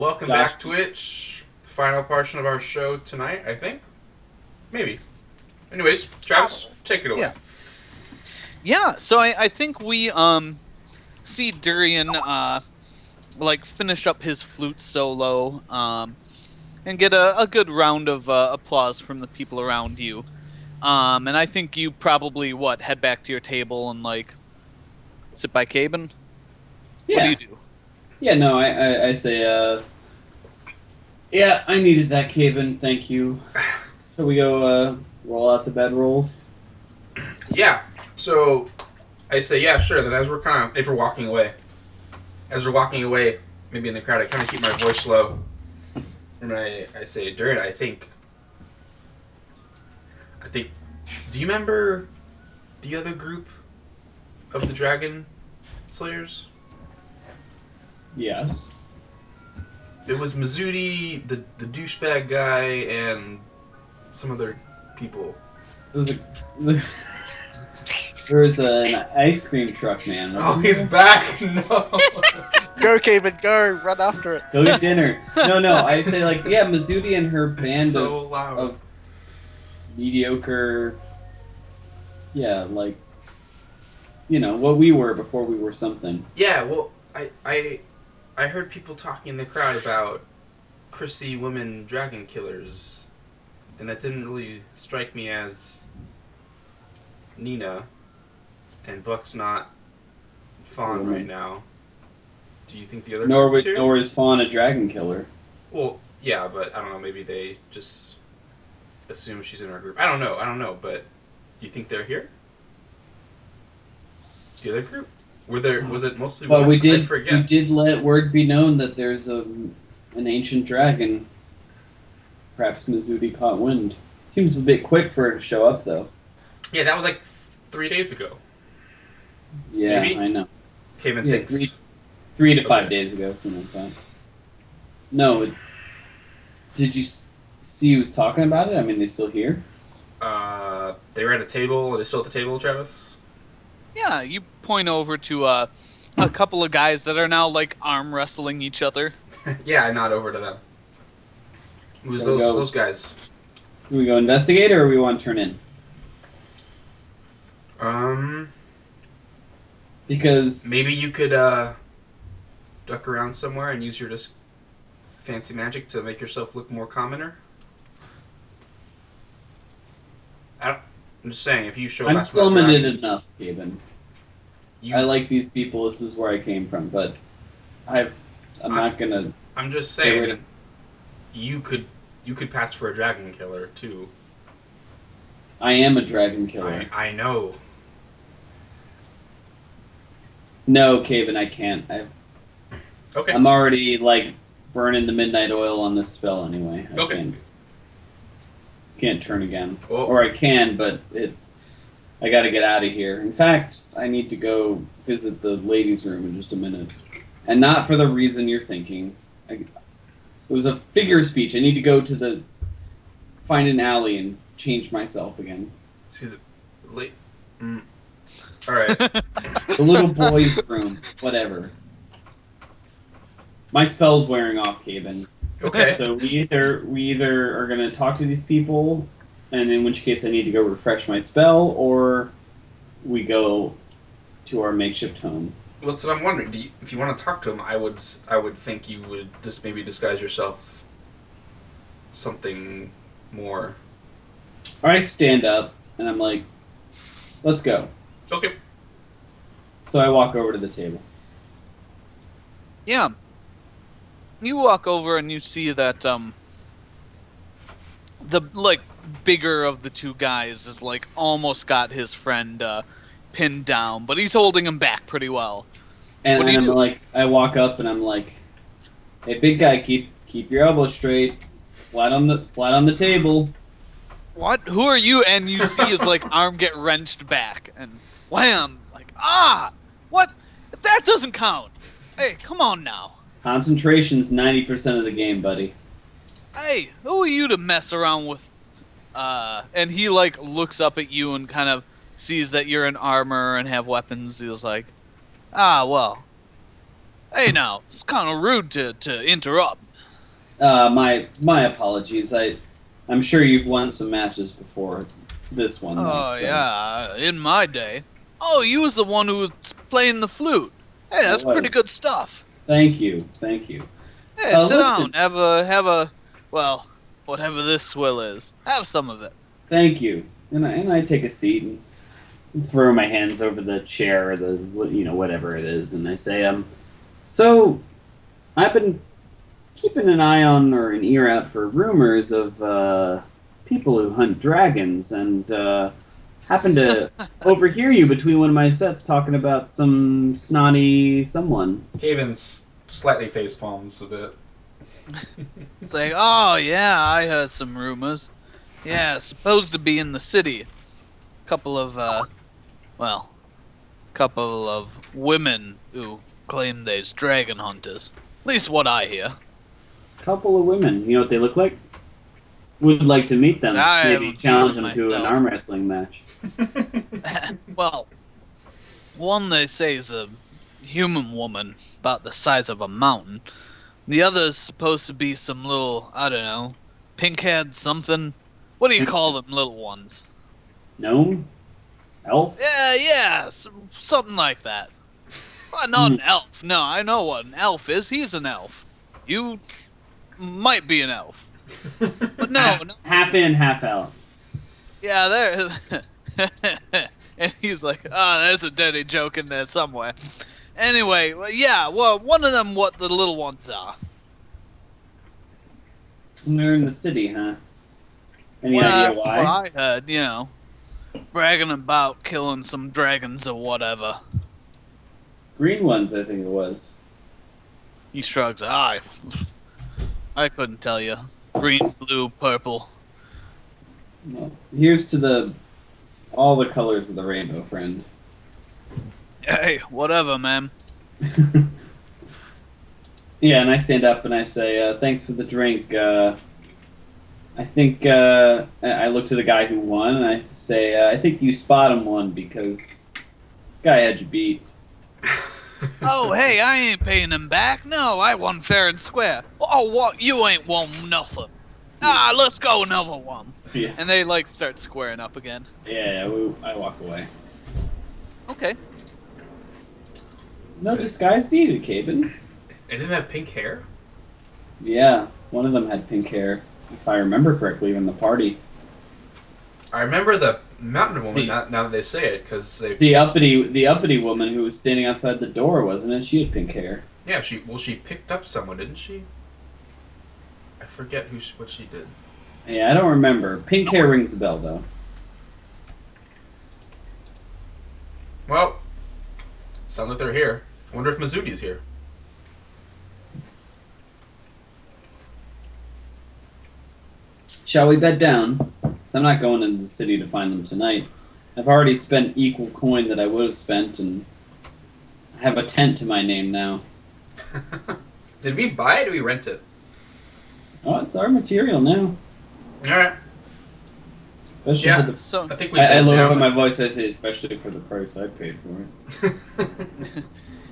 Welcome Josh. back, Twitch. Final portion of our show tonight, I think. Maybe. Anyways, Travis, Probably. take it away. Yeah. Yeah, so I think we see Durian finish up his flute solo and get a good round of applause from the people around you. And I think you probably head back to your table and sit by Caben? What do Yeah. you do? Yeah, no, I say, yeah, I needed that, Caven. Thank you. Shall we go roll out the bedrolls? Yeah. So I say, yeah, sure. Then as we're if we're walking away, maybe in the crowd, I kind of keep my voice low, and I say, Durin, I think. Do you remember the other group of the Dragon Slayers? Yes. It was Mizudi, the douchebag guy, and some other people. There was an ice cream truck man. Oh, wasn't he's there? back! No! Go, Caven, go! Run after it. Go eat dinner. No, I say, yeah, Mizudi and her It's band so loud. of mediocre, what we were before we were something. Yeah, well, I heard people talking in the crowd about prissy women dragon killers, and that didn't really strike me as Nina, and Buck's not Fawn right now. Do you think the other group's here? Nor is Fawn a dragon killer. Well, yeah, but I don't know, maybe they just assume she's in our group. I don't know, but do you think they're here? The other group? Was it mostly But one? I we forget. did let word be known that there's an ancient dragon. Perhaps Mizudi caught wind. Seems a bit quick for her to show up, though. Yeah, that was like 3 days ago. Yeah, Maybe? I know. Cayman Yeah, thinks. 3 to 5 Okay. days ago, something like that. No, did you see who's talking about it? I mean, they still here? They were at a table. Are they still at the table, Travis? Yeah, you point over to a couple of guys that are now arm wrestling each other. Yeah, I nod over to them. Who's There we go. those guys? Do we go investigate or we want to turn in? Because Maybe you could duck around somewhere and use your just fancy magic to make yourself look more commoner. I'm just saying, if you show I'm up still as a dragon, limited enough, Gaben. you, I like these people. This is where I came from, but I'm not gonna. I'm just Get rid saying, of- you could pass for a dragon killer too. I am a dragon killer. I know. No, Caven, I can't. Okay. I'm already burning the midnight oil on this spell anyway. I Okay. can't turn again, Well, or I can, but I got to get out of here. In fact, I need to go visit the ladies' room in just a minute, and not for the reason you're thinking. It was a figure of speech. I need to go to find an alley and change myself again. see the late. All right. The little boy's room, whatever. My spell's wearing off, Caven. Okay. So we either are gonna talk to these people, and in which case I need to go refresh my spell, or we go to our makeshift home. Well, that's what I'm wondering. If you want to talk to him, I would think you would just maybe disguise yourself something more. I stand up and I'm like, "Let's go." Okay. So I walk over to the table. Yeah. You walk over and you see that the bigger of the two guys is almost got his friend pinned down, but he's holding him back pretty well. And What do you I'm do? like, I walk up and I'm like, "Hey, big guy, keep your elbows straight, flat on the table." What? Who are you? And you see his arm get wrenched back and wham! What? That doesn't count. Hey, come on now. Concentration's 90% of the game, buddy. Hey, who are you to mess around with? And he looks up at you and kind of sees that you're in armor and have weapons. He's well. Hey now, it's kind of rude to interrupt. My apologies. I'm sure you've won some matches before this one. Though, Oh so. yeah, in my day. Oh, you was the one who was playing the flute. Hey, that's pretty was. good stuff. Thank you. Hey, sit Listen. down. Have a well, whatever this swill is. Have some of it. Thank you. And I take a seat and throw my hands over the chair or the whatever it is, and I say, so I've been keeping an eye on or an ear out for rumors of people who hunt dragons, and happened to overhear you between one of my sets talking about some snotty someone. Caven slightly face palms a bit. It's like, oh yeah, I heard some rumors. Yeah, supposed to be in the city. Couple of women who claim they's dragon hunters. At least what I hear. Couple of women. You know what they look like? Would like to meet them. I Maybe haven't challenge seen them them to an myself. arm wrestling match. Well, one they say is a human woman about the size of a mountain. The other is supposed to be some little, I don't know, pink-haired something. What do you call them little ones? Gnome? Elf? Yeah, something like that. Well, not an elf. No, I know what an elf is. He's an elf. You might be an elf. But no. Half in, half out. Yeah, there. And he's like, there's a dirty joke in there somewhere. Anyway, one of them what the little ones are. And they're in the city, huh? Any Well, idea that's why? what I heard, bragging about killing some dragons or whatever. Green ones, I think it was. He shrugs. I couldn't tell you. Green, blue, purple. Well, here's to all the colors of the rainbow, friend. Hey, whatever, man. Yeah, and I stand up and I say, thanks for the drink. I think, I look to the guy who won and I say, I think you spot him one because this guy had you beat. Oh, hey, I ain't paying him back. No, I won fair and square. Oh, what? You ain't won nothing. Let's go another one. Yeah, And they, start squaring up again. I walk away. Okay. No disguise needed, Caven. It didn't have pink hair? Yeah, one of them had pink hair, if I remember correctly, in the party. I remember the mountain woman now that they say it, because they... The uppity woman who was standing outside the door, wasn't it? She had pink hair. Yeah, she picked up someone, didn't she? I forget what she did. Yeah, I don't remember. Pink hair rings a bell, though. Well, sounds like they're here. I wonder if Mizuti's here. Shall we bed down? 'Cause I'm not going into the city to find them tonight. I've already spent equal coin that I would have spent, and I have a tent to my name now. Did we buy it or did we rent it? Oh, it's our material now. Alright. Especially Yeah. for the... So, I think we I bid lower now. my voice, I say, especially for the price I paid for it.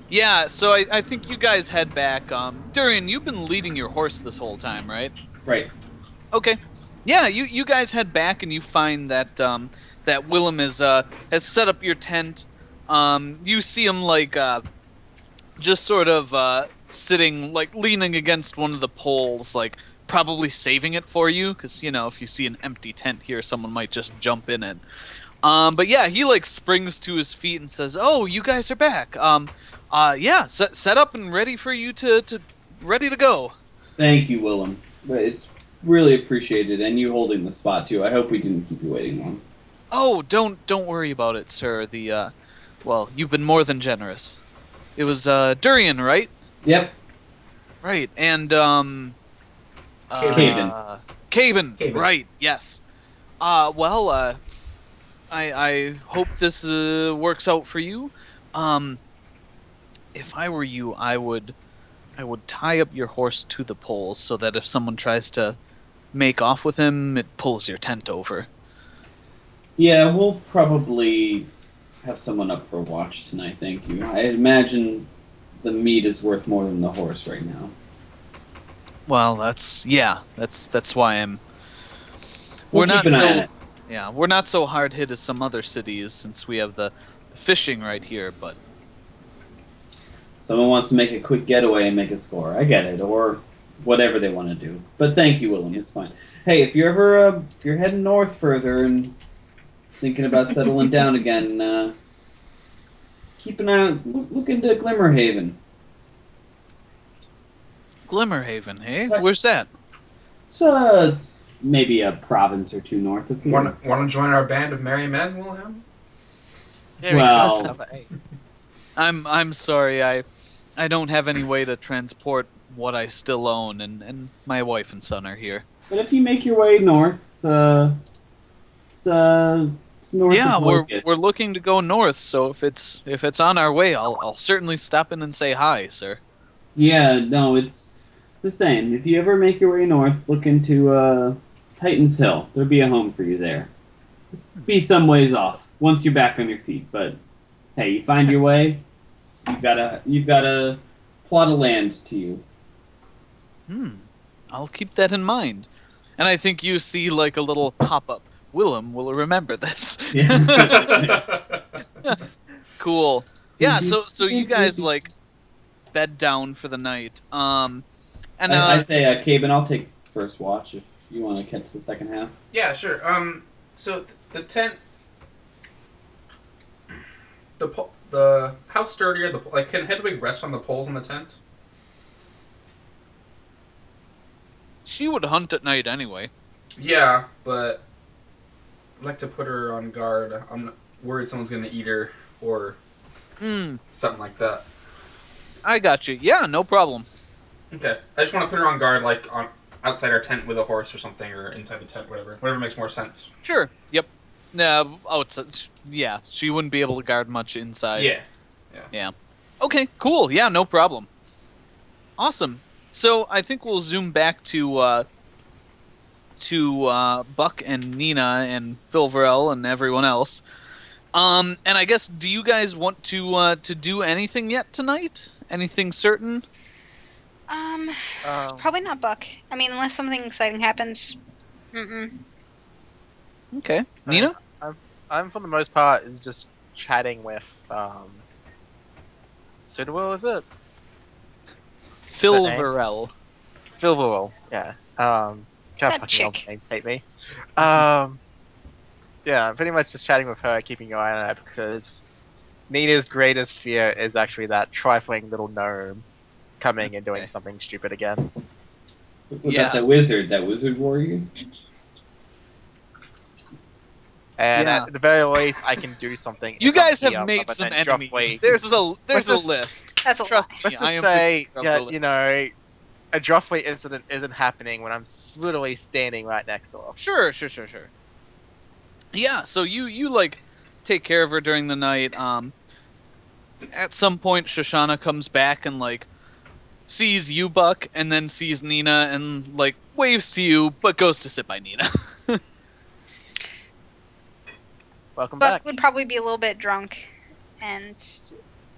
yeah, so I think you guys head back. Durian, you've been leading your horse this whole time, right? Right. Okay. Yeah, you guys head back and you find that that Willem has set up your tent. You see him just sort of sitting leaning against one of the poles, probably saving it for you, because if you see an empty tent here, someone might just jump in it. But yeah, he springs to his feet and says, "Oh, you guys are back. Yeah, set up and ready for you to ready to go." Thank you, Willem. It's really appreciated, and you holding the spot too. I hope we didn't keep you waiting long. Oh, don't worry about it, sir. Well, you've been more than generous. It was Durian, right? Yep. Right, and Caven. Caven, right? Yes. Well, I hope this works out for you. If I were you, I would tie up your horse to the poles so that if someone tries to make off with him, it pulls your tent over. Yeah, we'll probably have someone up for watch tonight, thank you. I imagine the meat is worth more than the horse right now. Well, that's why I'm. We'll We're not keep an eye on so. it. Yeah, we're not so hard hit as some other cities since we have the fishing right here. But Someone wants to make a quick getaway and make a score. I get it, or whatever they want to do. But thank you, Willem. It's fine. Hey, if you're ever if you're heading north further and thinking about settling down again, keep an eye on look into Glimmerhaven. Glimmerhaven, hey, What? where's that? It's maybe a province or two north of here. Want to join our band of merry men, Wilhelm? Yeah, Well- we can have a- I'm sorry, I don't have any way to transport what I still own, and my wife and son are here. But if you make your way north, it's north Yeah, of we're Locust. looking to go north, so if it's on our way, I'll certainly stop in and say hi, sir. Yeah, no, it's the same. If you ever make your way north, look into Titan's Hill. There'll be a home for you there. Be some ways off once you're back on your feet, but hey, you find your way. You've got a plot of land to you. I'll keep that in mind. And I think you see like a little pop-up. Willem will remember this. Cool. Yeah, so you guys like bed down for the night. And I say, Caben, I'll take first watch if you want to catch the second half. Yeah, sure. So the tent, how sturdy are can Hedwig rest on the poles in the tent? she would hunt at night anyway. Yeah, but I'd like to put her on guard. I'm worried someone's gonna eat her or something like that. I got you. Yeah, no problem. Okay, I just want to put her on guard, like on outside our tent with a horse or something, or inside the tent, whatever makes more sense. Sure. Yep. Yeah, she wouldn't be able to guard much inside. Yeah. Okay, cool. Yeah, no problem. Awesome. So I think we'll zoom back to Buck and Nina and Phil Varel and everyone else. And I guess, do you guys want to do anything yet tonight? Anything certain? Probably not Buck. I mean, unless something exciting happens. Okay. Nina? I'm for the most part is just chatting with Sidwell, is it? Phil that name? Varel. Phil Varel, yeah. Can't That fucking chick. name take me. Yeah, I'm pretty much just chatting with her, keeping an eye on her because Nina's greatest fear is actually that trifling little gnome coming and doing Okay. something stupid again. What Yeah. about that wizard warrior? And Yeah. at the very least, I can do something. You if I'm guys have here, made but some then enemies. Joffrey- There's a Let's just- list. That's a Trust lie. me, Let's I just am say, the yeah, list. you know, a Joffrey incident isn't happening when I'm literally standing right next to her. Sure. Yeah, so you like take care of her during the night. At some point Shoshana comes back and like sees you, Buck, and then sees Nina and like waves to you, but goes to sit by Nina. Welcome Buck back. would probably be a little bit drunk and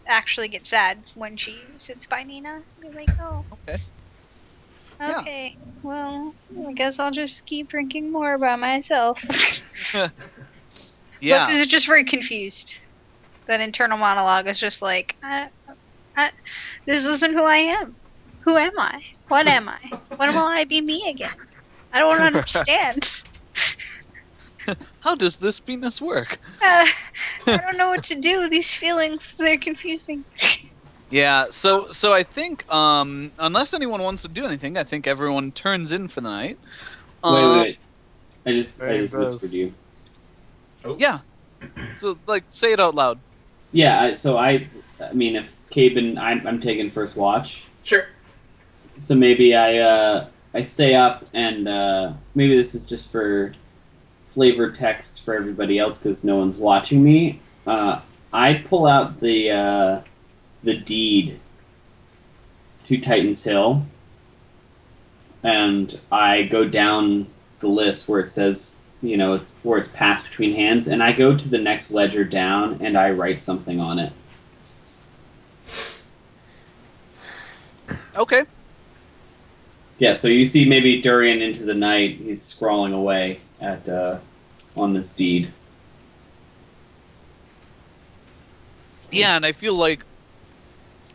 actually get sad when she sits by Nina. Be like, oh, Okay. Yeah. okay, well, I guess I'll just keep drinking more by myself. Yeah. Buck is just very confused. That internal monologue is just like, this isn't who I am. Who am I? What am I? When will I be me again? I don't understand. How does this penis work? I don't know what to do. These feelings, they're confusing. Yeah, so I think unless anyone wants to do anything, I think everyone turns in for the night. Wait. I just Very whispered you. Yeah. So like say it out loud. Yeah, I mean, if Caben, I'm taking first watch, Sure. so maybe I stay up and maybe this is just for flavor text for everybody else because no one's watching me. I pull out the deed to Titan's Hill, and I go down the list where it says, you know, it's where it's passed between hands, and I go to the next ledger down and I write something on it. Okay. Yeah, so you see maybe Durian into the night. He's scrawling away at on this deed. Yeah, and I feel like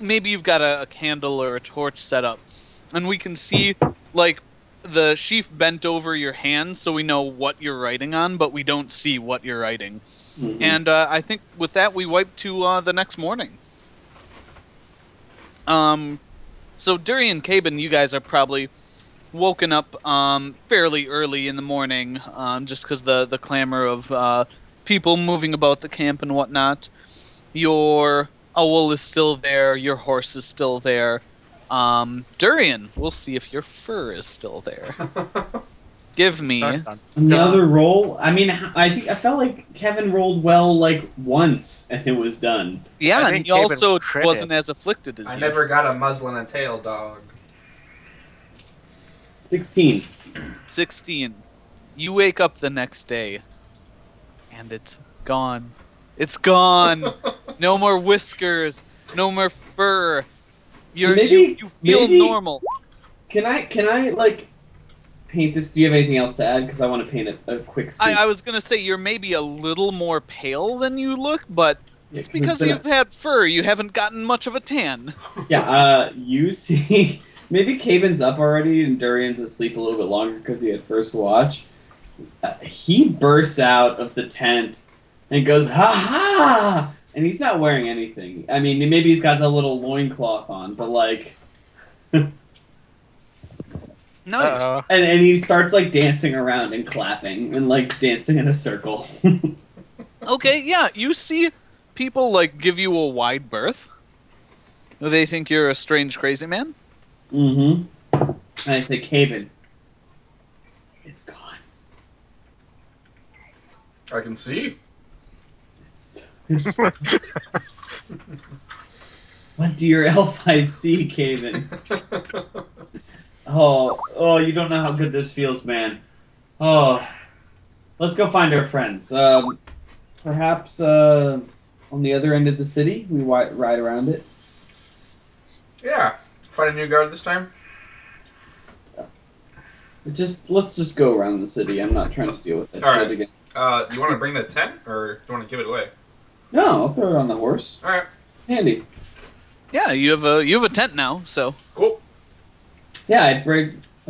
maybe you've got a candle or a torch set up, and we can see like the sheaf bent over your hand, so we know what you're writing on, but we don't see what you're writing. Mhm. And I think with that we wipe to the next morning. So Durian, Caben, you guys are probably woken up fairly early in the morning, just because the clamor of people moving about the camp and whatnot. Your owl is still there. Your horse is still there. Durian, we'll see if your fur is still there. Give me. Dun, dun. Another roll. I mean, I felt like Kevin rolled well like once and it was done. Yeah, I and think he Caben also critted. wasn't as afflicted as I you. never got a muslin and tail dog. 16. 16. You wake up the next day, and it's gone. It's gone. No more whiskers. No more fur. So maybe- you feel maybe- normal. Can I like paint this? Do you have anything else to add? Because I want to paint a quick scene. I was gonna say you're maybe a little more pale than you look, but Yeah, 'cause because it's been you've had fur, you haven't gotten much of a tan. you see, maybe Caven's up already and Durian's asleep a little bit longer because he had first watch. He bursts out of the tent and goes, "Ha ha!" And he's not wearing anything. I mean, maybe he's got the little loincloth on, but like, Nice. Uh-oh. and he starts like dancing around and clapping and like dancing in a circle. Okay, yeah, you see people like give you a wide berth. They think you're a strange, crazy man. Mm-hmm. And I say, Caven, it's gone. I can see. It's... What dear elf I see, Caven? Oh, you don't know how good this feels, man. Oh, let's go find our friends. Perhaps on the other end of the city, we ride around it. Yeah. Find a new guard this time? Let's just go around the city. I'm not trying to deal with that All shit right. again. Do you want to bring the tent, or do you want to give it away? No, I'll throw it on the horse. Alright. Handy. Yeah, you have a tent now, so Cool. Yeah, I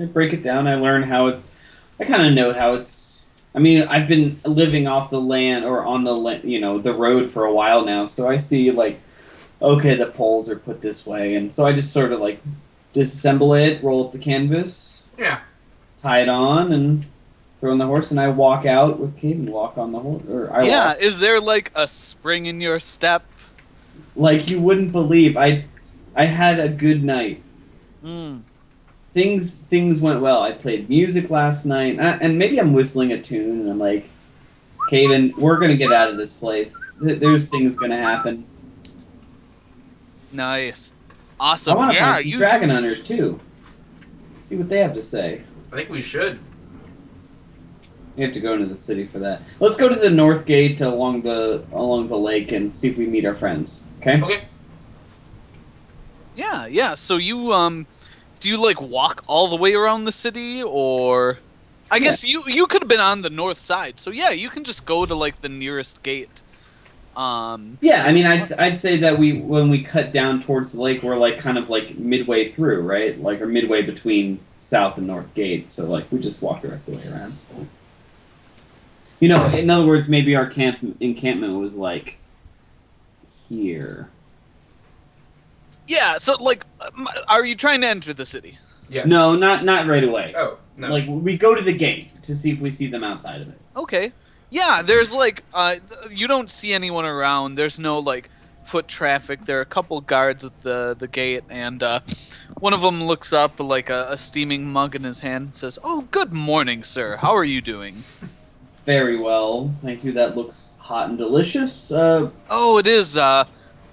break it down. I learn how it. I kind of know how it's. I mean, I've been living off the land or on the road for a while now, so I see like, okay, the poles are put this way, and so I just sort of like disassemble it, roll up the canvas, Yeah. tie it on, and throw on the horse, and I walk out with Kate and walk on the horse. Or I yeah. walk. Is there like a spring in your step? Like you wouldn't believe. I had a good night. Mm. Things went well. I played music last night, and maybe I'm whistling a tune, and I'm like, Caven, we're gonna get out of this place. There's things gonna happen. Nice, I awesome. want to Yeah, find some you. dragon hunters too. See what they have to say. I think we should. We have to go into the city for that. Let's go to the north gate along the lake and see if we meet our friends. Okay. Okay. Yeah. So you do you like walk all the way around the city, or I guess you could have been on the north side. So yeah, you can just go to like the nearest gate. Yeah, I mean, I'd say that when we cut down towards the lake, we're like kind of like midway through, right? Like or midway between south and north gate. So like we just walk the rest of the way around. You know, in other words, maybe our encampment was like here. Yeah. So like, are you trying to enter the city? Yes. No, not right away. Oh, no. Like we go to the gate to see if we see them outside of it. Okay. Yeah, there's like you don't see anyone around. There's no like foot traffic. There are a couple guards at the gate, and one of them looks up like a steaming mug in his hand and says, "Oh, good morning, sir. How are you doing?" Very well, thank you. That looks hot and delicious. Oh, it is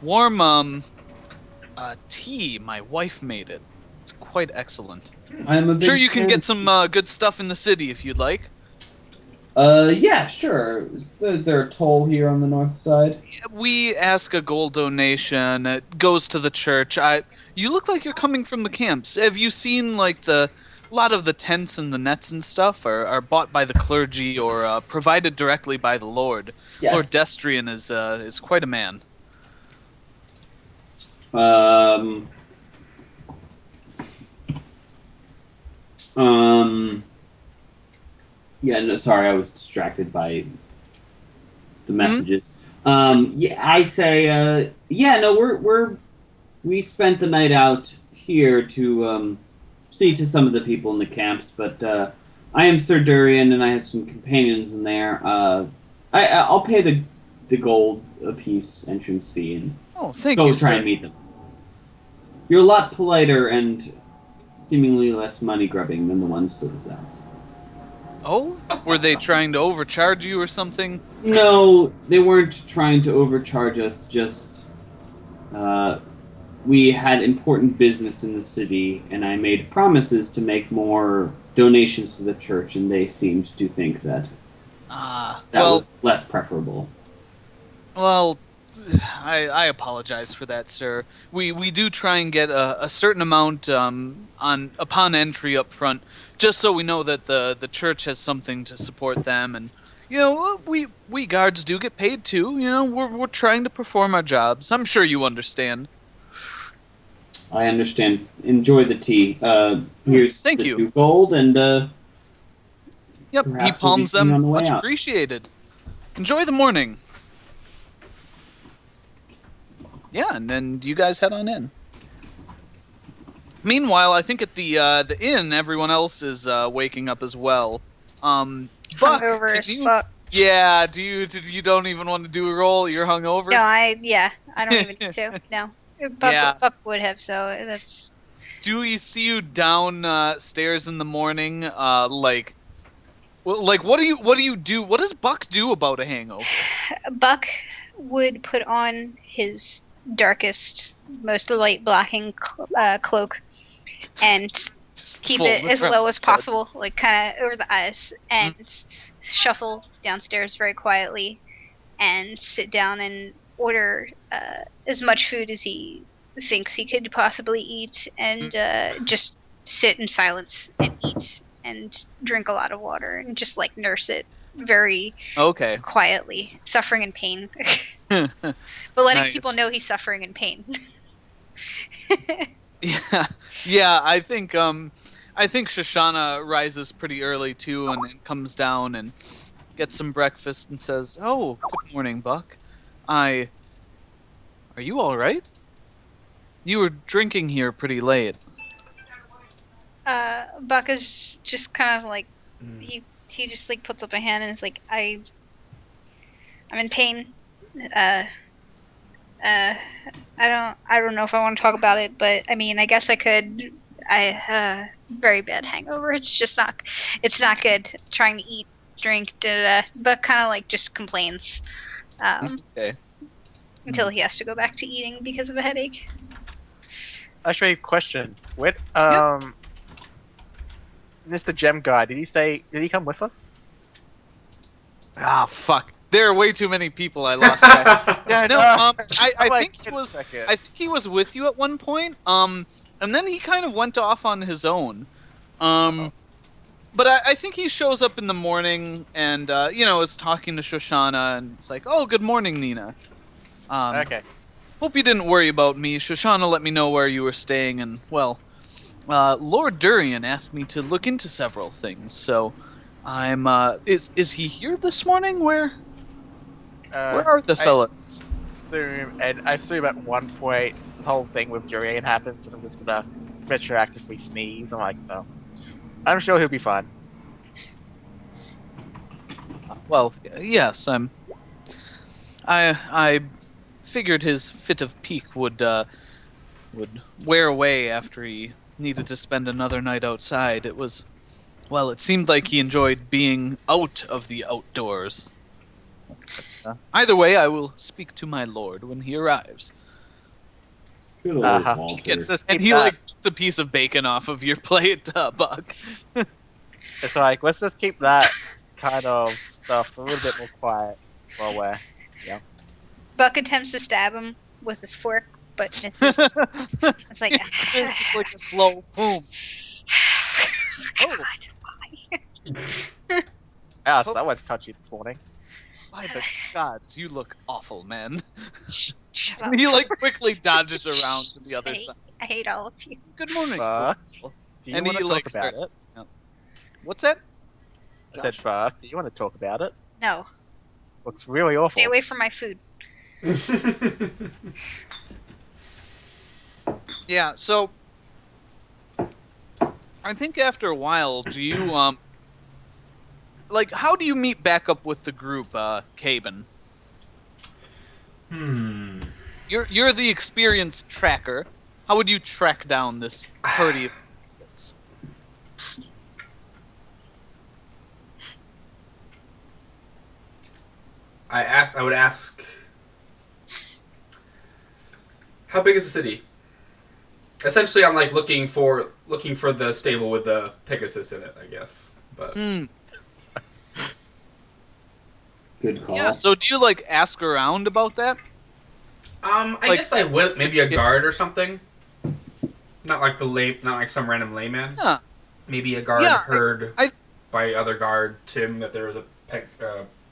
warm tea. My wife made it. It's quite excellent. I'm a big Sure, you can fan. get some good stuff in the city if you'd like. Yeah, sure. Is there a toll here on the north side? We ask a gold donation. It goes to the church. You look like you're coming from the camps. Have you seen like the lot of the tents and the nets and stuff are bought by the clergy or provided directly by the Lord. Yes. Lord Destrian is quite a man. Yeah, no, sorry, I was distracted by the messages. Yeah, I say, yeah, no, we spent the night out here to see to some of the people in the camps, but I am Sir Durian, and I have some companions in there. I'll pay the gold apiece entrance fee and Oh, thank go you, try sir. and meet them. You're a lot politer and seemingly less money grubbing than the ones to the south. Oh, were they trying to overcharge you or something? No, they weren't trying to overcharge us, just we had important business in the city, and I made promises to make more donations to the church, and they seemed to think that that Well, was less preferable. well, I apologize for that, sir. We do try and get a certain amount upon entry up front, just so we know that the church has something to support them, and you know we guards do get paid too. You know we're trying to perform our jobs. I'm sure you understand. I understand. Enjoy the tea. Here's thank the you. 2 gold, and Yep, he perhaps we'll be palms seeing you them. on the way Much out. appreciated. Enjoy the morning. Yeah, and then you guys head on in. Meanwhile, I think at the inn, everyone else is waking up as well. Buck, Hungover can as you- fuck. Yeah, you don't even want to do a roll? You're hungover? No, I don't even need to. No. Yeah. Buck would have, so that's Do we see you down stairs in the morning? Like what do you do? What does Buck do about a hangover? Buck would put on his darkest, most light blacking cloak and Just keep fold it as around low as his head. possible, like kind of over the eyes, and shuffle downstairs very quietly and sit down and order as much food as he thinks he could possibly eat, and just sit in silence and eat and drink a lot of water and just like nurse it very Okay. quietly, suffering in pain. But letting Nice. people know he's suffering in pain. Yeah. I think Shoshana rises pretty early too, and comes down and gets some breakfast and says, "Oh, good morning, Buck. Are you all right? You were drinking here pretty late." Buck is just kind of like he just like puts up a hand and is like, I'm in pain. I don't know if I want to talk about it, but I mean, I guess I could. Very bad hangover. It's not good. Trying to eat, drink, but kind of like just complains. Okay. Until he has to go back to eating because of a headache. Actually, question. What? Yeah. Mr. Gem guy, did he come with us? Ah, fuck. There are way too many people I lost track. Yeah, No, I like, think he wait a was. second. I think he was with you at one point. And then he kind of went off on his own. But I think he shows up in the morning and is talking to Shoshana, and it's like, "Oh, good morning, Nina. Okay. Hope you didn't worry about me. Shoshana let me know where you were staying, and well, Lord Durian asked me to look into several things. So, I'm. Is he here this morning? Where are the fellas?" I assume at one point this whole thing with Durian happens, and I'm just gonna retroactively sneeze. I'm like, no. I'm sure he'll be fine. Well, yes, I figured his fit of pique would wear away after he needed to spend another night outside. It seemed like he enjoyed being out of the outdoors. Either way, I will speak to my lord when he arrives. Good old Uh-huh. Walter. And he gets a piece of bacon off of your plate, Buck. It's like, let's just keep that kind of stuff a little bit more quiet while we're. Buck attempts to stab him with his fork, but misses. It's like It's like a slow boom. Oh. God. Ah, so that was touchy this morning. By the gods, you look awful, man. Shut up. And he like quickly dodges around to the other side. I hate all of you. Good morning. Buck, do you And want he to like talk about starts. it? What's that? I said, Buck, do you want to talk about it? No. Looks really awful. Stay away from my food. Yeah. So I think after a while, do you like how do you meet back up with the group, Caben? You're the experienced tracker. How would you track down this party of misfits? I would ask, how big is the city? Essentially, I'm like looking for the stable with the Pegasus in it, I guess. But Good call. Yeah. So do you like ask around about that? I Like- guess I would maybe a guard or something. Not like not like some random layman. Yeah. Maybe a guard Yeah, heard I- by other guard Tim that there was a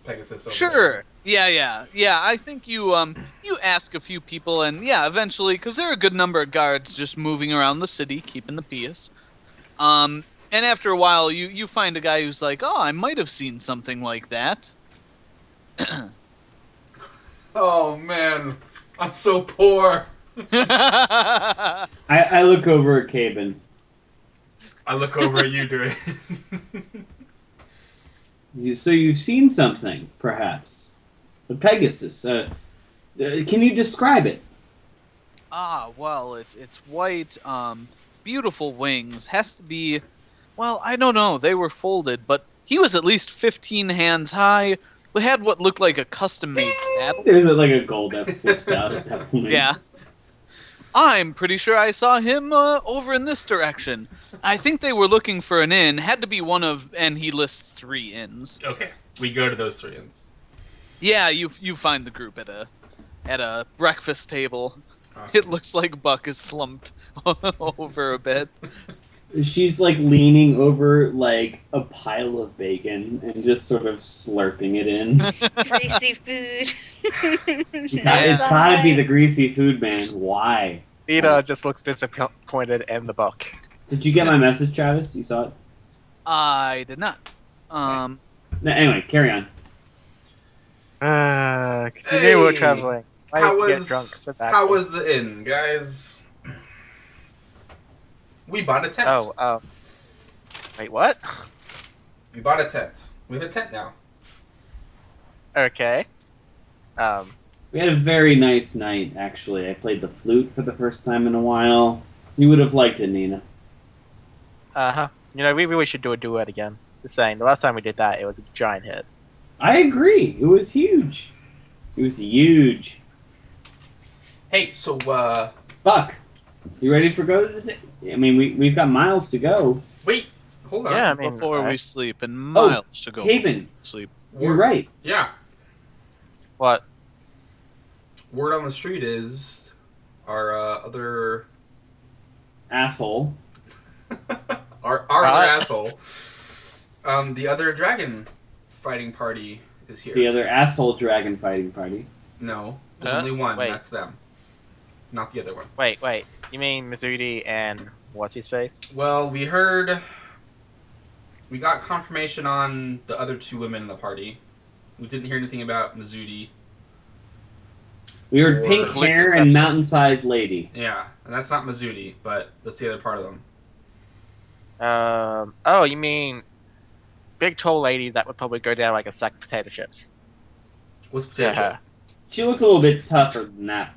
Pegasus. Over Sure. Yeah. I think you you ask a few people, and yeah, eventually, because there are a good number of guards just moving around the city, keeping the peace. And after a while, you find a guy who's like, oh, I might have seen something like that. There. Oh man, I'm so poor. I look over at Caben. I look over at you doing. So you've seen something, perhaps? The Pegasus. Can you describe it? Well, it's white, beautiful wings. Has to be, well, I don't know. They were folded, but he was at least 15 hands high. We had what looked like a custom-made saddle. There's like a gold that flips out at that point. Yeah. I'm pretty sure I saw him over in this direction. I think they were looking for an inn. Had to be one of, and he lists 3 inns. Okay, we go to those 3 inns. Yeah, you find the group at a breakfast table. Awesome. It looks like Buck is slumped over a bit. She's like leaning over like a pile of bacon and just sort of slurping it in. Greasy food. It's gotta be the greasy food man. Why? Nina just looks disappointed in the book. Did you get my message, Travis? You saw it? I did not. No, anyway, carry on. Continue Hey, traveling. Why How did you get was drunk so badly? how was the inn, guys? We bought a tent. Oh, wait, what? We bought a tent. We have a tent now. Okay. We had a very nice night, actually. I played the flute for the first time in a while. You would have liked it, Nina. Uh-huh. You know, we really should do a duet again. Just saying, the last time we did that, it was a giant hit. I agree. It was huge. It was huge. Hey, so Buck, you ready for go? I mean, we've got miles to go. wait, hold on. Yeah, I mean, Before we alright. sleep, and miles to go. Haven, Sleep. you're right. Yeah. What? Word on the street is our other Asshole. our other asshole. The other dragon fighting party is here. The other asshole dragon fighting party. No, there's Huh? only one. Wait. That's them, not the other one. Wait. You mean Mizudi and what's his face? Well, we got confirmation on the other 2 women in the party. We didn't hear anything about Mizudi. We heard Or- pink Complete hair and deception. mountain-sized lady. Yeah, and that's not Mizudi, but that's the other part of them. Oh, you mean big tall lady that would probably go down like a sack of potato chips. What's potato chip? She looked a little bit tougher than that,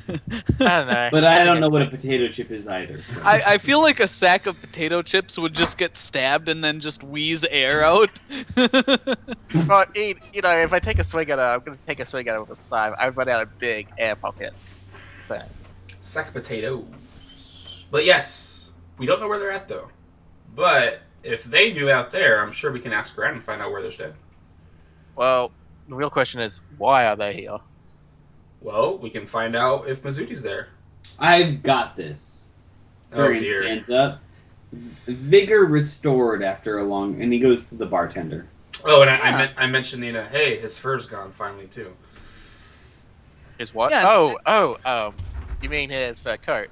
I don't know. but I think don't know it- what a potato chip is either. I feel like a sack of potato chips would just get stabbed and then just wheeze air out. But you know, if I take a swing at it, I'm gonna take a swing at it with a side. I run out a big air pocket. So Sack of potatoes. But yes, we don't know where they're at though. But if they knew out there, I'm sure we can ask around and find out where they're staying. well, the real question is, why are they here? Well, we can find out if Mizudi's there. I've got this. Oh Dorian dear. stands up. vigor restored after a long. And he goes to the bartender. Oh, and Yeah. I mentioned Nina. Hey, his fur's gone finally too. His what? Yeah. Oh, you mean his coat?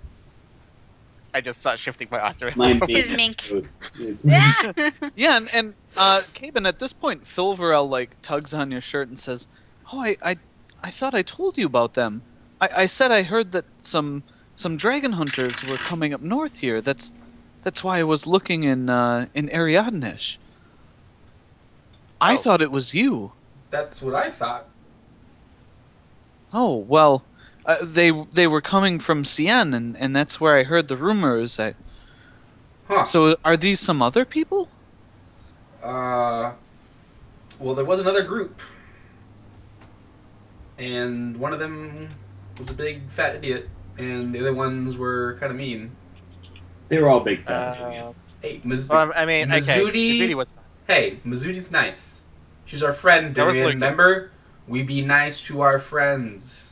I just started shifting my eyes around. My His mink. It's- Yeah, and Caben, at this point, Filverell like tugs on your shirt and says, "Oh, I thought I told you about them. I said I heard that some dragon hunters were coming up north here. That's why I was looking in Ariadnesh. I Oh. thought it was you. That's what I thought. Oh well, they were coming from Cien, and that's where I heard the rumors. Huh. So are these some other people? Well, there was another group, and one of them was a big fat idiot, and the other ones were kind of mean. They were all big fat idiots. Hey, Well, I mean, okay. Mizudi- Mizudi was Hey, Mizuti's nice. She's our friend, That was Darian. Lucas. Remember? We be nice to our friends.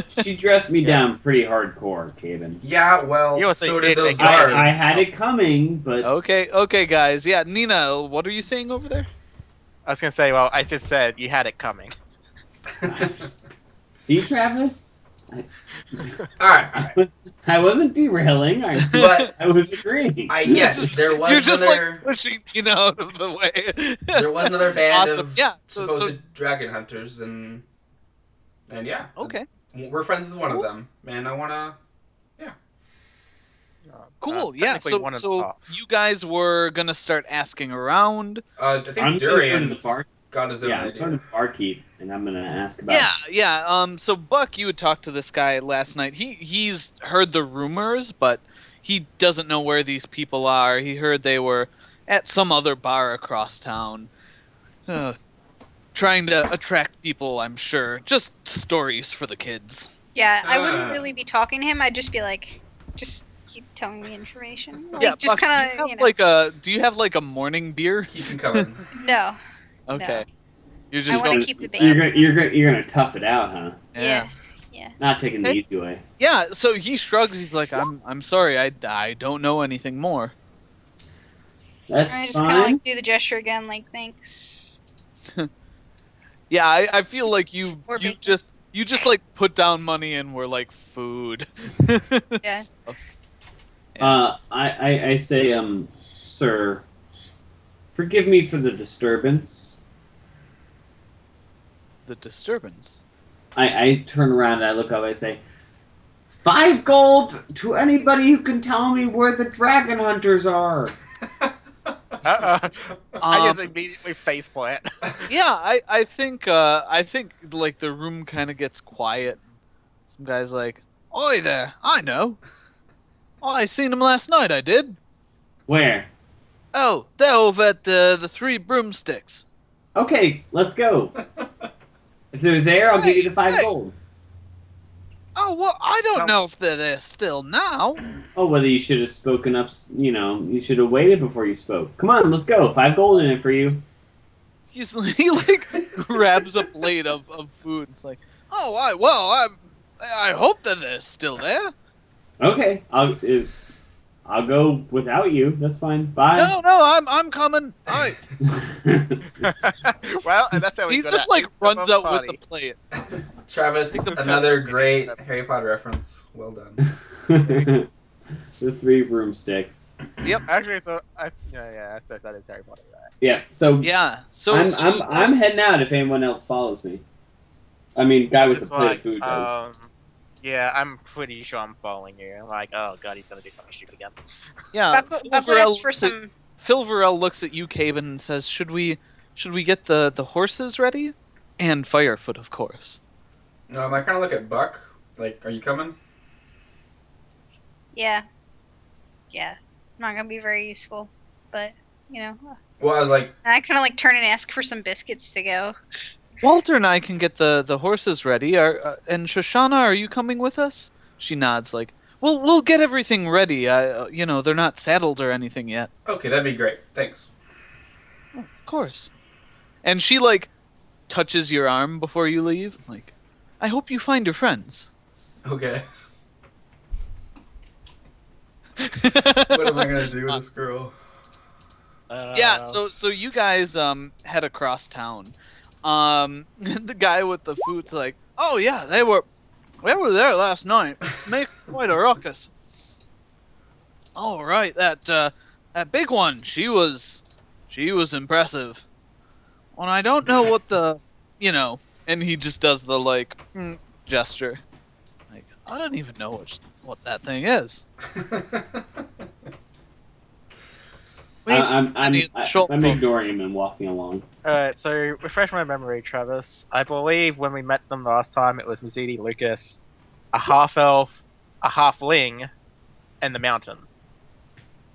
She dressed me down pretty hardcore, Caven. Yeah, well, You also so did did those make- guards. I had it coming, but Okay, guys. Yeah, Nina, what are you saying over there? I was gonna say, well, I just said you had it coming. see, Travis, Alright, I wasn't derailing. but I was agreeing. yes, there was You're just another. like pushing Nina out of the way. There was another band Awesome. of Yeah, supposed dragon hunters, and yeah. Okay, We're friends with one of them, and I wanna. cool. Yeah, technically one so and a half. you guys were gonna start asking around. I think I'm Durian going to the bar. got his own Yeah, I'm idea. going to the barkeep, and I'm gonna ask about. Yeah. So Buck, you had talked to this guy last night. He's heard the rumors, but he doesn't know where these people are. He heard they were at some other bar across town, trying to attract people. I'm sure, just stories for the kids. Yeah, I wouldn't Ah. really be talking to him. I'd just be like, just keep telling me information. Like, Yeah, just Buck, kind do of, you have do you have like a morning beer? Keep him coming. No. Okay, you're I just wanna going. keep the You're bait. you're gonna tough it out, huh? Yeah. Not taking the Hey. easy way. Yeah, so he shrugs. He's like, I'm sorry. I don't know anything more. That's I just kind of fine. like do the gesture again, like thanks. Yeah, I feel like you Or you bacon. just like put down money and were like food. Yeah. I say, sir, forgive me for the disturbance. The disturbance. I turn around and I look up. I say, 5 gold to anybody who can tell me where the dragon hunters are. I just Um, immediately faceplant. Yeah, I think like the room kind of gets quiet. Some guy's like, "Oi there, I know. Oh, I seen him last night. I did. Where? Oh, they're over at the Three Broomsticks. Okay, let's go. If they're there, I'll give you the 5 Hey. gold. Oh well, I don't No. know if they're there still now. Oh, whether you should have spoken up, you should have waited before you spoke. Come on, let's go. 5 gold in it for you. He like grabs a plate of food. It's like, oh, I hope that they're still there. Okay, I'll go without you. That's fine. Bye. No, I'm coming. All right. Well, and that's how we He got just out. like It's a runs out party. with the plate. Travis, Take them another back. great Harry Potter reference. Well done. The 3 broomsticks. Actually, I thought yeah, that's that is Harry Potter. Right? Yeah. So Yeah. So I'm so I'm you I'm guys- heading out if anyone else follows me. I mean, guy with the It's plate like, of food does. yeah, I'm pretty sure I'm following you. I'm like, oh god, he's gonna do something stupid again. Yeah. Buck would Phil ask for some. Varel looks at you, Caben, and says, "Should we get the horses ready, and Firefoot, of course." No, I kind of look at Buck. Like, are you coming? Yeah. Yeah. Not gonna be very useful, but you know, Well, I was like, I kind of like turn and ask for some biscuits to go. Walter and I can get the horses ready. And Shoshana, are you coming with us? She nods, like, we'll get everything ready. They're not saddled or anything yet. okay, that'd be great. Thanks. Of course. And she like touches your arm before you leave. Like, I hope you find your friends. Okay. What am I gonna do with this girl? Yeah, so you guys head across town. The guy with the food's like, "Oh yeah, they were there last night. Make quite a ruckus." All right, that big one, she was impressive. Well, I don't know what the, and he just does the like gesture. Like, I don't even know what that thing is. I'm Short ignoring him and walking along. Alright, so refresh my memory, Travis. I believe when we met them last time, it was Mazidi Lucas, a half elf, a halfling, and the mountain.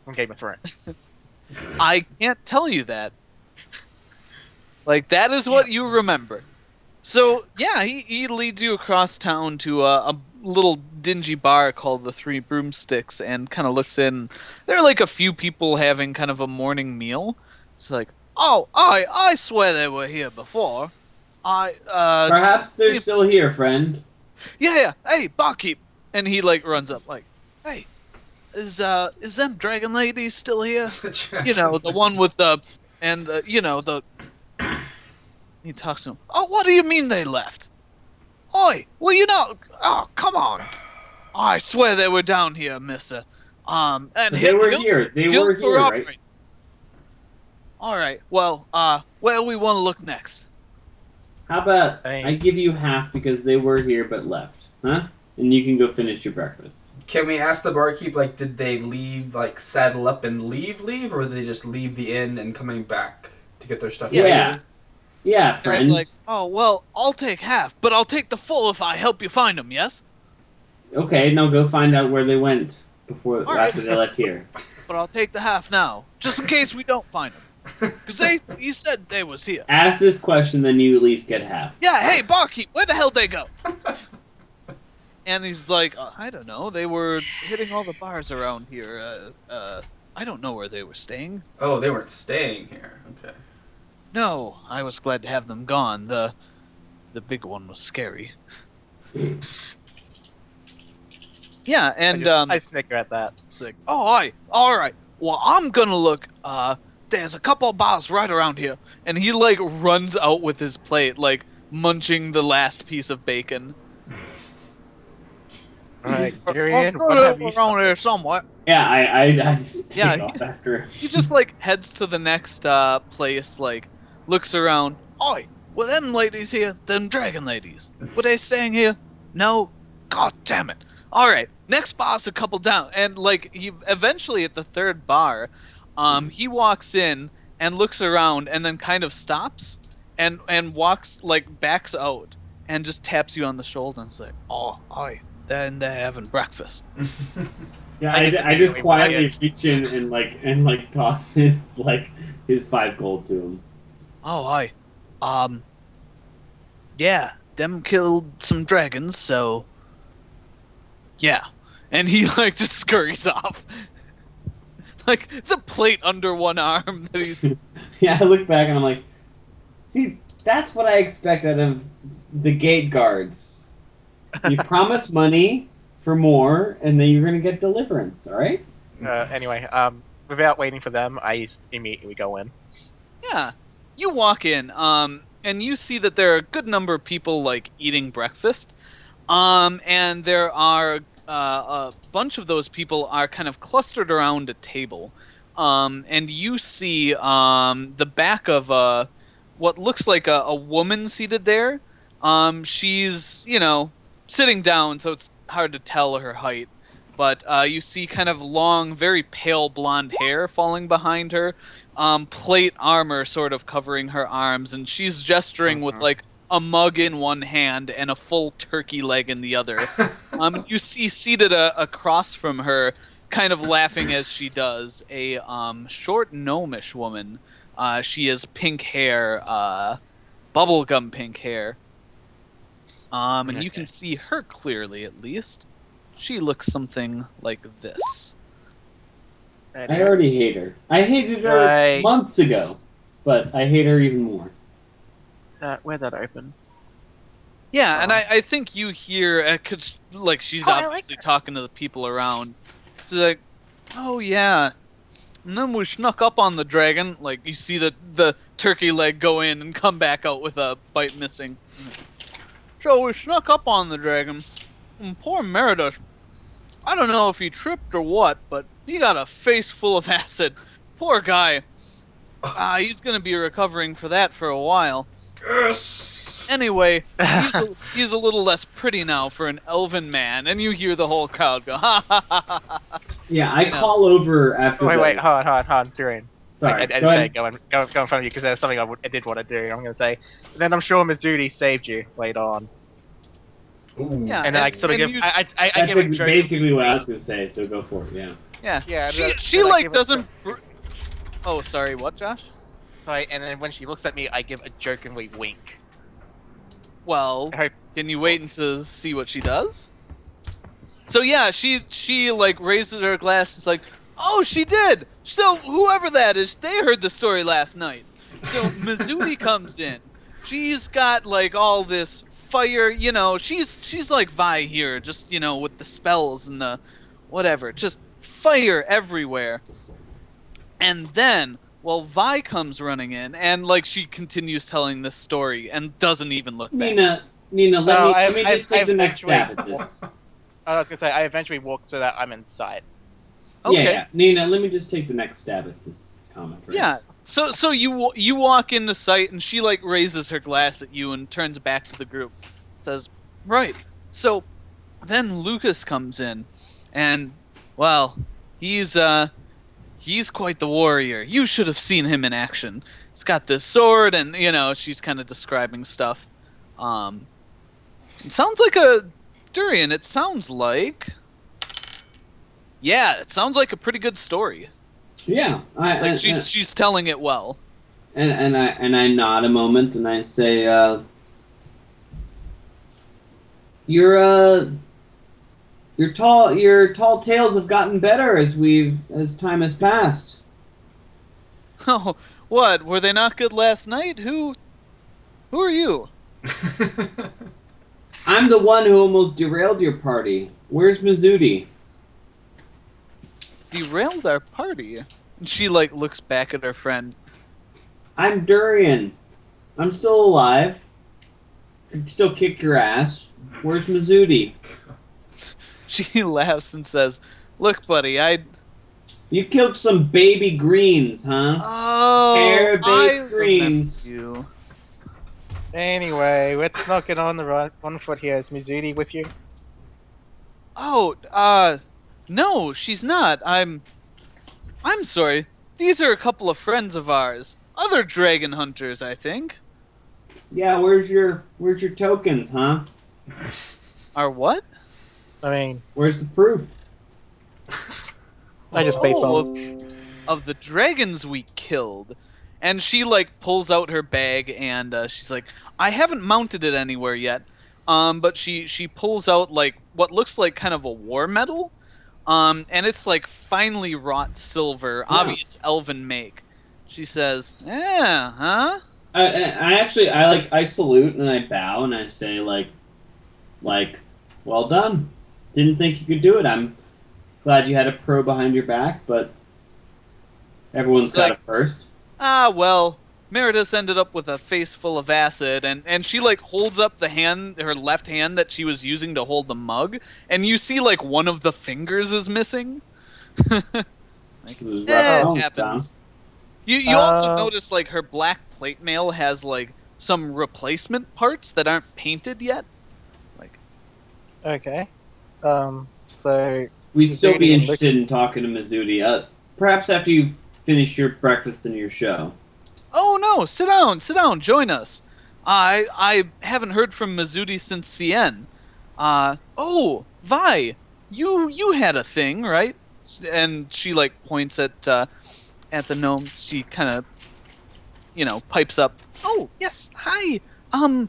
From Game of Thrones. I can't tell you that. Like, that is what you remember. So, yeah, he leads you across town to a little dingy bar called the Three Broomsticks and kind of looks in. There are like a few people having kind of a morning meal. It's like, oh, I swear they were here before. Perhaps they're see- still here, friend. Yeah, hey, barkeep. And he like runs up like, hey, is them dragon ladies still here? You know, the one with the, and the, he talks to him. Oh, what do you mean they left? Oi, well, oh, come on. I swear they were down here, mister. And But they were here. They were here, right? Alright, well, where we want to look next? How about Hey. I give you half because they were here but left, huh? And you can go finish your breakfast. Can we ask the barkeep, like, did they leave, like, saddle up and leave, or did they just leave the inn and coming back to get their stuff? Yeah. Yeah, And friends. it's like, oh, well, I'll take half, but I'll take the full if I help you find them, yes? Okay, now go find out where they went All right. after they left here. But I'll take the half now, just in case we don't find them. Because he said they was here. Ask this question, then you at least get half. Yeah, hey, barkeep, where the hell they go? And he's like, I don't know, they were hitting all the bars around here. I don't know where they were staying. Oh, they weren't staying here. Okay. No, I was glad to have them gone. The big one was scary. Yeah, and I snicker at that. it's like, oh, all right. Well, I'm gonna look. There's a couple of bars right around here, and he like runs out with his plate, like munching the last piece of bacon. Alright, I'll Tyrion, throw what it have you around here somewhere. Yeah, I just take Yeah, off after. He just like heads to the next place, like looks around. Oi, were them ladies here? Them dragon ladies? Were they staying here? No. God damn it. All right, next bar's a couple down, and like he eventually at the third bar, he walks in and looks around and then kind of stops and walks like backs out and just taps you on the shoulder and is like, oh, oi, then they're having breakfast. Yeah, I just I just immediately quietly buy reach in and like toss his 5 gold to him. Oh, hi. Yeah, them killed some dragons, so yeah. And he like just scurries off. Like the plate under one arm that he's Yeah, I look back and I'm like, see, that's what I expect out of the gate guards. You promise money for more, and then you're gonna get deliverance. All right? Anyway, without waiting for them, I immediately go in. Yeah. You walk in, and you see that there are a good number of people like eating breakfast. And there are a bunch of those people are kind of clustered around a table. And you see the back of what looks like a woman seated there. She's, sitting down, so it's hard to tell her height. But you see kind of long, very pale blonde hair falling behind her. Plate armor sort of covering her arms, and she's gesturing with like a mug in one hand and a full turkey leg in the other. You see seated across from her, kind of laughing as she does, a short gnomish woman. She has pink hair, bubblegum pink hair. And you can see her clearly, at least. She looks something like this. I already hate her. I hated her Right. months ago, but I hate her even more. Where'd that open? Yeah, and I think you hear, cause, like, she's Oh, I like obviously her. talking to the people around. She's like, Oh yeah. And then we snuck up on the dragon. Like you see the turkey leg go in and come back out with a bite missing. So we snuck up on the dragon. And poor Meredith. I don't know if he tripped or what, but he got a face full of acid. Poor guy. He's gonna be recovering for that for a while. Yes. Anyway, he's a little less pretty now for an elven man, and you hear the whole crowd go, ha ha ha ha ha. Yeah, I You know. call over after. Wait, hold on, Durian. Sorry, I didn't go say ahead. go in front of you because there's something I did want to do. I'm going to say. Then I'm sure Mizudi saved you later on. Ooh. Yeah. And then I sort of and give. you- I That's give a like joke. basically what I was gonna say. So go for it. Yeah. Yeah. Yeah, She then I like give a doesn't. Oh, sorry. What, Josh? Right, and then when she looks at me, I give a jokingly wink. Well, I hope- can you wait until see what she does? So yeah, she like raises her glass. It's like, oh, she did. So whoever that is, they heard the story last night. So Mizudi comes in. She's got like all this fire. You know, she's like Vi here, just with the spells and the whatever, just fire everywhere. And then, well, Vi comes running in, and like she continues telling this story and doesn't even look back. Nina, let No, me I've- just take the I've next actually- stab at this. I was gonna say I eventually walk so that I'm in sight. Okay. Yeah, Nina, let me just take the next stab at this comment. Right? Yeah. So you walk into sight, and she like raises her glass at you and turns back to the group. Says, "Right." So then Lucas comes in, and well, he's quite the warrior. You should have seen him in action. He's got this sword, and she's kind of describing stuff. It sounds like a Durian. It sounds like. Yeah, it sounds like a pretty good story. Yeah. Like she's telling it well. And I nod a moment and I say, your tall tales have gotten better as time has passed. Oh, what? Were they not good last night? Who are you? I'm the one who almost derailed your party. Where's Mizudi? Derailed our party. And she like looks back at her friend. I'm Durian. I'm still alive. I can still kick your ass. Where's Mizudi? She laughs and says, "Look, buddy, You killed some baby greens, huh? Oh, Hair-based I remember greens. you. Anyway, let's not get on the wrong foot here. Is Mizudi with you? Oh, no, she's not. I'm sorry. These are a couple of friends of ours. Other dragon hunters, I think. Yeah, where's your tokens, huh? Are what? I mean, Where's the proof? I just Oh, baseball. of the dragons we killed. And she like pulls out her bag and she's like, I haven't mounted it anywhere yet. But she pulls out like what looks like kind of a war medal. And it's like finely wrought silver, Yeah. obvious elven make. She says, "Yeah, huh?" I salute and I bow and I say like, well done. Didn't think you could do it. I'm glad you had a pro behind your back, but everyone's It's got like- a first. Ah, well, Meredith ended up with a face full of acid, and she like holds up the hand, her left hand that she was using to hold the mug, and you see like one of the fingers is missing. Like, It was rough it going, happens. You also Uh, notice like her black plate mail has like some replacement parts that aren't painted yet. Like, Okay. So We'd still Mizudi be and interested in Lucas. talking to Mizudi. Perhaps after you finish your breakfast and your show. oh no, sit down, join us. I haven't heard from Mizudi since Cien. Oh, Vi, you had a thing, right? And she like points at the gnome. She kind of, pipes up. Oh yes, hi. I'm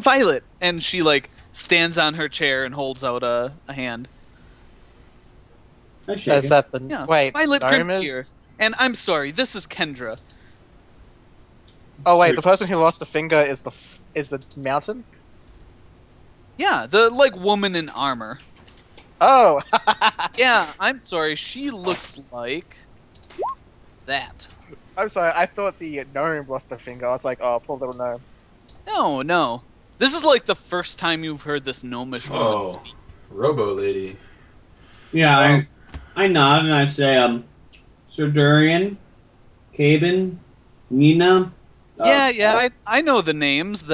Violet, and she like stands on her chair and holds out a hand. I shake is it. that the Yeah, wait? Violet gnome Grimtier. is- And I'm sorry, this is Kendra. Oh wait, Shoot. the person who lost the finger is the mountain. Yeah, the like woman in armor. Oh! Yeah, I'm sorry. She looks like that. I'm sorry, I thought the gnome lost a finger. I was like, oh, poor little gnome. No, no. This is like the first time you've heard this gnomish woman Oh, speak. Robo Lady. Yeah, I nod and I say, Sir Durian, Caben, Nina. I know the names.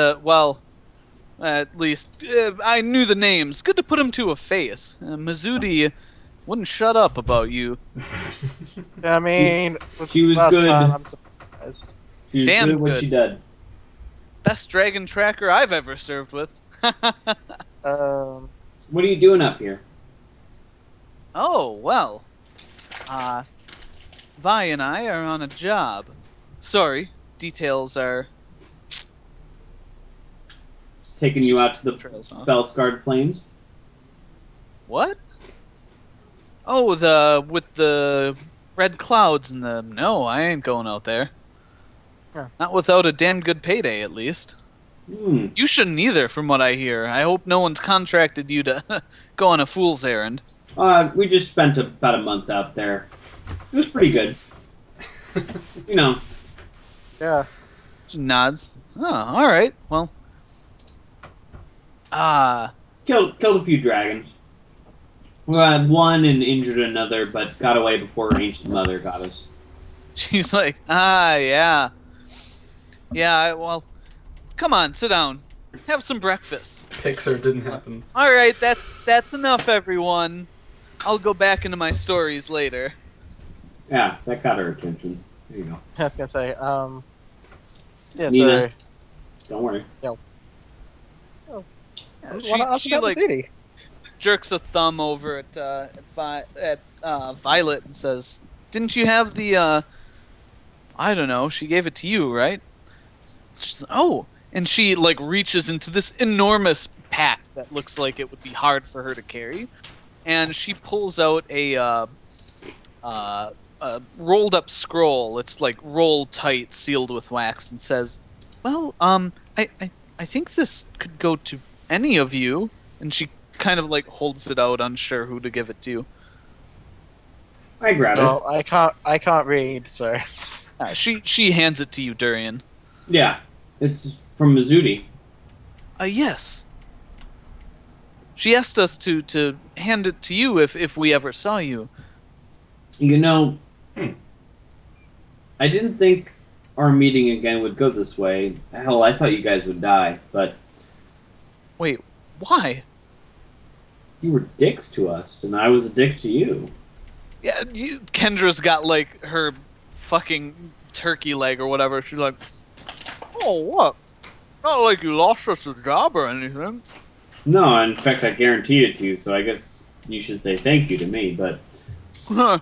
At least I knew the names. Good to put them to a face. Mizudi wouldn't shut up about you. I mean, with she was last good. time, I'm surprised. She was Damn good at what good. she did. Best dragon tracker I've ever served with. What are you doing up here? Oh, well. Vi and I are on a job. Sorry, details are... Just taking you out to the Trails, huh? spell-scarred plains? What? Oh, with the red clouds and the... No, I ain't going out there. Huh. Not without a damn good payday, at least. Hmm. You shouldn't either, from what I hear. I hope no one's contracted you to go on a fool's errand. We just spent about a month out there. It was pretty good. You know. Yeah. She nods. Oh, alright. Well. Killed a few dragons. We had one and injured another, but got away before Ancient Mother got us. She's like, yeah. Yeah, well, come on, sit down. Have some breakfast. Pixar didn't happen. Alright, that's enough, everyone. I'll go back into my stories later. Yeah, that got her attention. There you go. I was gonna say, yeah, Nina. so... Don't worry. She like jerks a thumb over at Violet and says, "Didn't you have the I don't know, she gave it to you, right?" Oh, and she like reaches into this enormous pack that looks like it would be hard for her to carry, and she pulls out a rolled up scroll. It's like rolled tight, sealed with wax, and says, "Well, I think this could go to any of you." And she kind of like holds it out, unsure who to give it to. I grab it. No, I can't read, so... She hands it to you, Durian. Yeah, it's from Mizudi. Yes. She asked us to hand it to you if we ever saw you. You know, I didn't think our meeting again would go this way. Hell, I thought you guys would die, but Wait, why? you were dicks to us, and I was a dick to you. Yeah, Kendra's got like her fucking turkey leg or whatever. She's like, "Oh, what? Not like you lost us a job or anything." No, in fact, I guaranteed it to you, so I guess you should say thank you to me, but I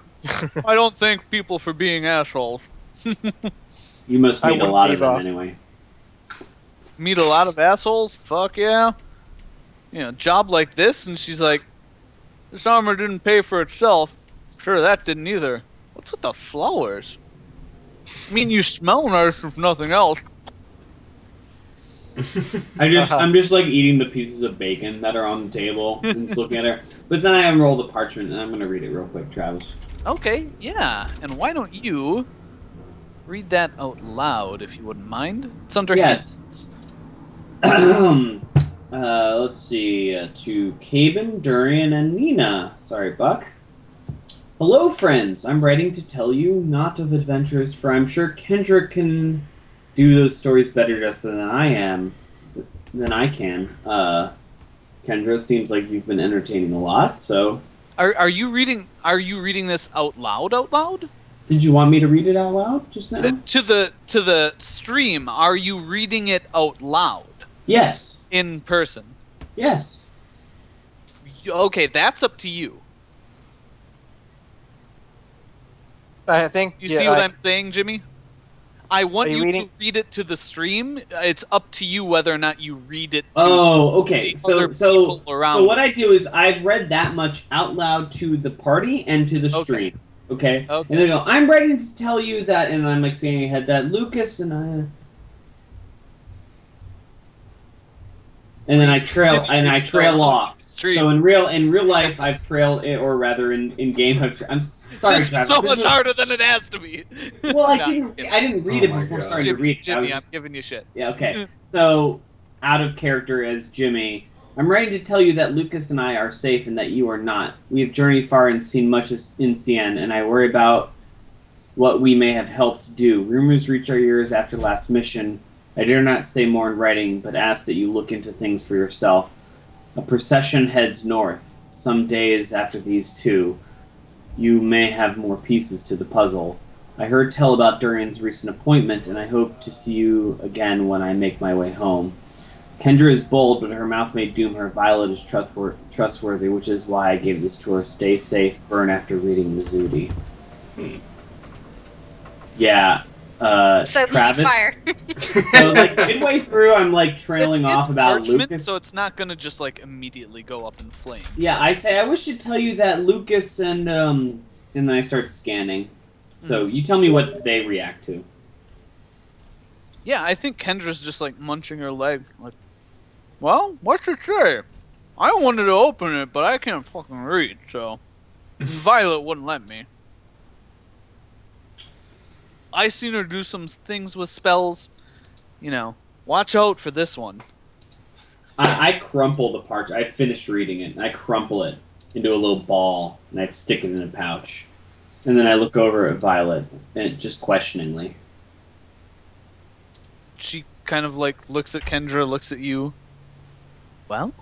don't thank people for being assholes. you must I meet a wouldn't lot of them either. anyway. Meet a lot of assholes? Fuck yeah. You know, job like this, and she's like, "This armor didn't pay for itself. Sure, that didn't either. What's with the flowers? I mean, you smell nice if nothing else." I'm just like eating the pieces of bacon that are on the table and just looking at her. But then I unroll the parchment and I'm gonna read it real quick, Travis. Okay, yeah. And why don't you read that out loud, if you wouldn't mind? It's under Yes. hands. Let's see. To Caben, Durian, and Nina. Sorry, Buck. Hello, friends. I'm writing to tell you not of adventures, for I'm sure Kendrick can do those stories better just than I can. Kendra, seems like you've been entertaining a lot. So, Are you reading this out loud? Out loud? did you want me to read it out loud just now? To the stream, are you reading it out loud Yes. in person? Yes. Okay, that's up to you. I think... You see what I'm saying, Jimmy? I want Are you you reading- to read it to the stream. It's up to you whether or not you read it to Oh, okay. the So other people around. so what I do is I've read that much out loud to the party and to the Okay. stream. Okay? Okay. And they go, I'm writing to tell you that, and I'm like saying ahead that Lucas and and then I trail off. Street. So in real life, I've trailed, or rather in game, I'm sorry, This is Travis. so this much was- harder than it has to be. Well, I No, didn't read Oh it my before God. starting to read it. I was Jimmy, I'm just- giving you shit. Yeah, okay. So, out of character as Jimmy, I'm ready to tell you that Lucas and I are safe and that you are not. We have journeyed far and seen much in Cien, and I worry about what we may have helped do. Rumors reach our ears after last mission. I dare not say more in writing, but ask that you look into things for yourself. A procession heads north. Some days after these two, you may have more pieces to the puzzle. I heard tell about Durian's recent appointment, and I hope to see you again when I make my way home. Kendra is bold, but her mouth may doom her. Violet is trustworthy, which is why I gave this to her. Stay safe, burn after reading Mizudi. Yeah, So Travis. fire. So, like, midway through, I'm, like, trailing it's off about parchment, Lucas. so it's not gonna just like immediately go up in flames. Yeah, I say, I wish to tell you that Lucas and then I start scanning. So, you tell me what they react to. Yeah, I think Kendra's just like munching her leg. Like, well, what's it say? I wanted to open it, but I can't fucking read, so Violet wouldn't let me. I seen her do some things with spells. You know, watch out for this one. I crumple the parchment. I finished reading it, and I crumple it into a little ball, and I stick it in a pouch. And then I look over at Violet, and just questioningly. She kind of like looks at Kendra, looks at you. Well?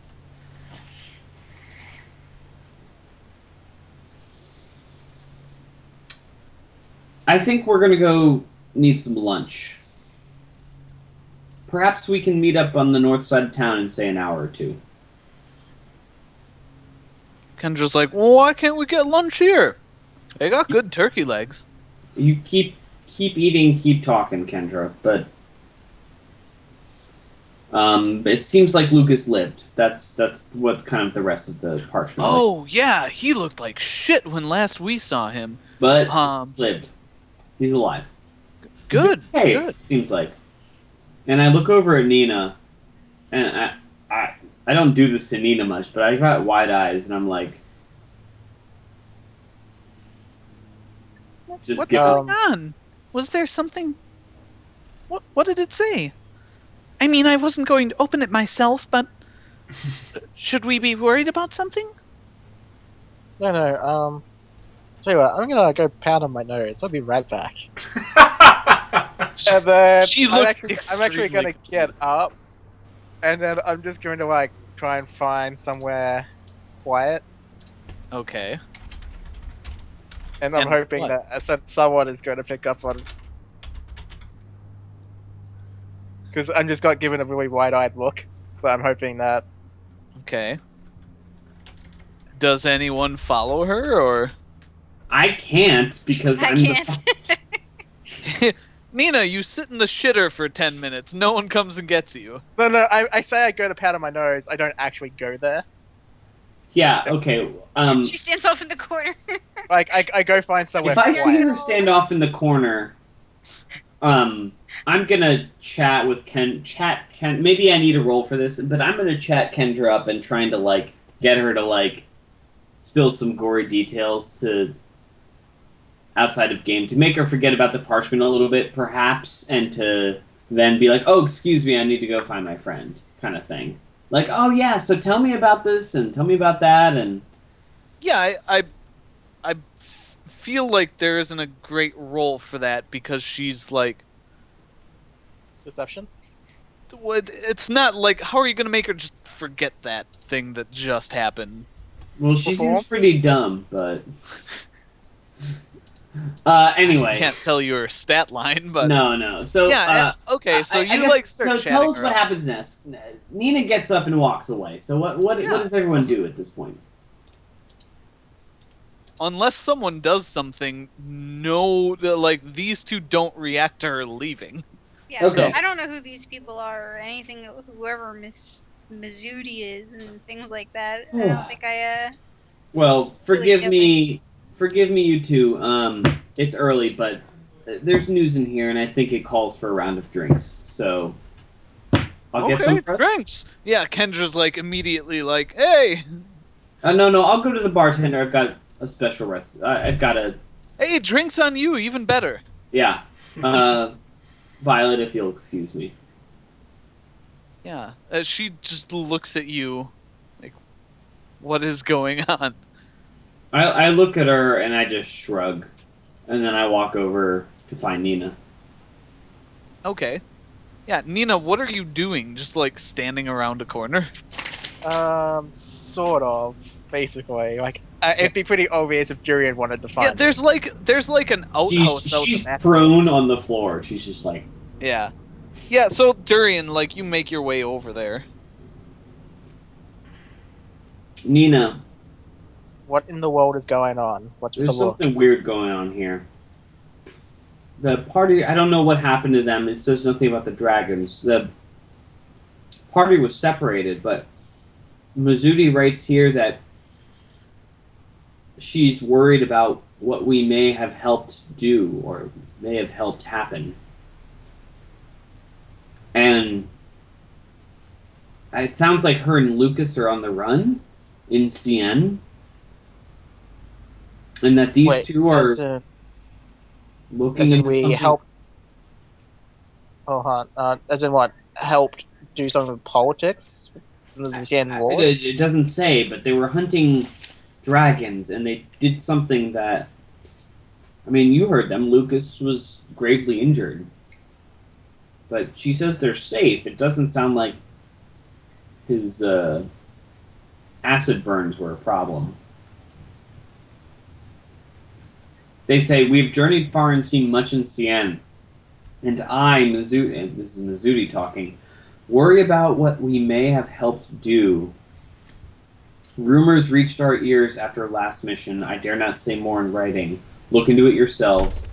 I think we're gonna go need some lunch. Perhaps we can meet up on the north side of town in, say, an hour or two. Kendra's like, well, why can't we get lunch here? They got good turkey legs. You keep eating, keep talking, Kendra, but it seems like Lucas lived. That's what kind of the rest of the parchment. Oh, yeah, he looked like shit when last we saw him. But Um, lived. He's alive. Good, Hey, good. seems like. And I look over at Nina, and I don't do this to Nina much, but I got wide eyes, and I'm like, just What's get going on? Was there something? What did it say? I mean, I wasn't going to open it myself, but should we be worried about something? No. Tell you what, I'm gonna go pound on my nose. I'll be right back. And then She I'm looked actually gonna extremely get up, and then I'm just going to like try and find somewhere quiet, Okay. and I'm And hoping what? that someone is going to pick up on. Because I'm just got given a really wide-eyed look, so I'm hoping that. Okay. Does anyone follow her, or I can't because I I'm can't. Nina? You sit in the shitter for 10 minutes. No one comes and gets you. No, I say I go to powder my nose. I don't actually go there. Yeah. Okay. She stands off in the corner. Like I go find somewhere If I quiet. see her stand off in the corner, I'm gonna chat with Ken. Maybe I need a roll for this, but I'm gonna chat Kendra up and trying to like get her to like spill some gory details to outside of game to make her forget about the parchment a little bit, perhaps, and to then be like, "Oh, excuse me, I need to go find my friend," kind of thing. Like, "Oh yeah, so tell me about this and tell me about that," and Yeah, I feel like there isn't a great role for that because she's like, Deception. it's not like, how are you gonna make her just forget that thing that just happened? well, she Before? seems pretty dumb, but I anyway. can't tell you her stat line, but No. So yeah. Okay, so I you guess- like so start tell chatting us her what up. happens next. Nina gets up and walks away. So what Yeah. does everyone do at this point? Unless someone does something, no, like these two don't react to her leaving. Yeah, Okay. I don't know who these people are or anything. Whoever Miss Mizudi is and things like that. I don't think I. Well, Really forgive me, you two. It's early, but there's news in here, and I think it calls for a round of drinks. So I'll get some for us. drinks. Yeah, Kendra's like immediately like, hey, No, I'll go to the bartender. I've got a special rest. I've got a hey, drinks on you, even better. yeah. Violet, if you'll excuse me. Yeah, she just looks at you, like, what is going on? I look at her and I just shrug, and then I walk over to find Nina. Okay. Yeah, Nina, what are you doing? Just like standing around a corner? Sort of, basically. Like, it'd be pretty obvious if Durian wanted to find Yeah, there's like an outhouse. She's prone on the floor. She's just like, Yeah. Yeah, so Durian, like, you make your way over there. Nina, What in the world is going on? What's with the there's look? something weird going on here. The party, I don't know what happened to them. It says nothing about the dragons. The party was separated, but Mizuti writes here that she's worried about what we may have helped do or may have helped happen. And it sounds like her and Lucas are on the run in CN. And that these two are looking as in into we something. helped. Hold on. As in what? Helped do something with politics? The Zen Wars? It doesn't say, but they were hunting dragons, and they did something that... I mean, you heard them. Lucas was gravely injured. But she says they're safe. It doesn't sound like his acid burns were a problem. They say, we've journeyed far and seen much in Cien. And I, Mizuti, and this is Mizuti talking, worry about what we may have helped do. Rumors reached our ears after last mission. I dare not say more in writing. Look into it yourselves.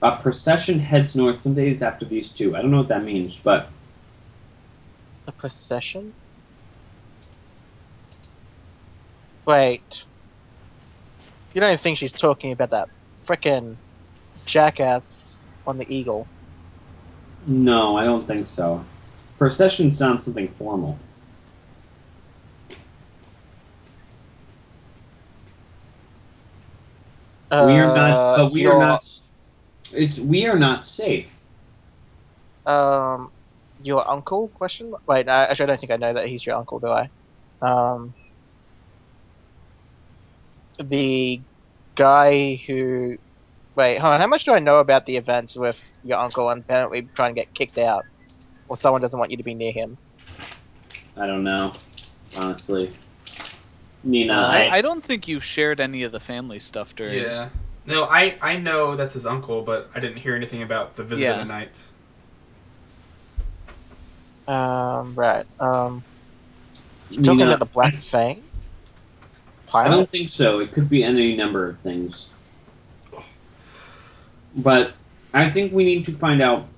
A procession heads north some days after these two. I don't know what that means, but... A procession? Wait. You don't think she's talking about that frickin' jackass on the Eagle? No, I don't think so. Procession sounds something formal. We are not. But we are not. We are not safe. Your uncle? Question. Wait, actually, I don't think I know that he's your uncle, do I? The guy who. Wait, hold on. How much do I know about the events with your uncle and apparently trying to get kicked out, or someone doesn't want you to be near him? I don't know, honestly. Nina, I don't think you've shared any of the family stuff during. Yeah. No, I know that's his uncle, but I didn't hear anything about the visit of the night. Right. Talking Nina, about the Black Fang? Pirates? I don't think so. It could be any number of things. But I think we need to find out,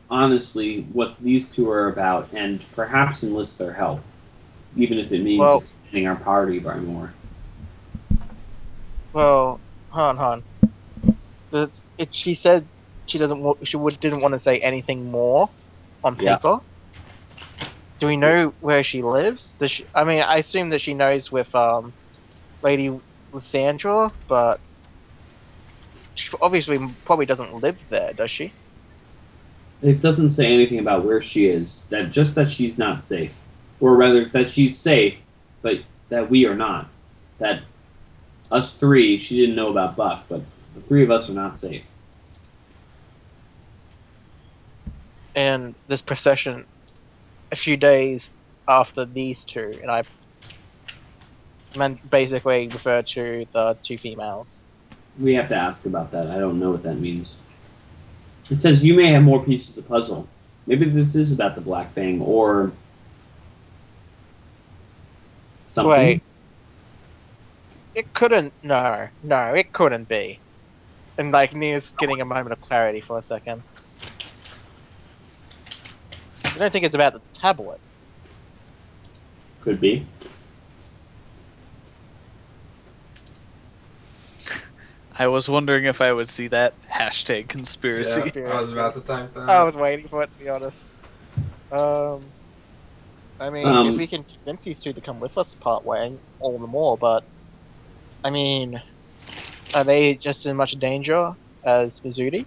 honestly, what these two are about, and perhaps enlist their help, even if it means expanding our party by more. Well, hold on. She said she didn't want to say anything more on paper. Yeah. Do we know where she lives? I assume that she knows with Lady Lysandra, but she obviously probably doesn't live there, does she? It doesn't say anything about where she is. That she's not safe, or rather that she's safe, but that we are not. That us three, she didn't know about Buck, but the three of us are not safe. And this procession, a few days after these two, and I meant basically refer to the two females. We have to ask about that. I don't know what that means. It says you may have more pieces of the puzzle. Maybe this is about the Black Fang, or something. Wait. It couldn't. No, it couldn't be. And Nina's getting a moment of clarity for a second. I don't think it's about the tablet. Could be. I was wondering if I would see that hashtag conspiracy. Yeah, I was about to type that. I was waiting for it, to be honest. I mean, if we can convince these two to come with us part way, all the more, but I mean, are they just in much danger as Mizudi?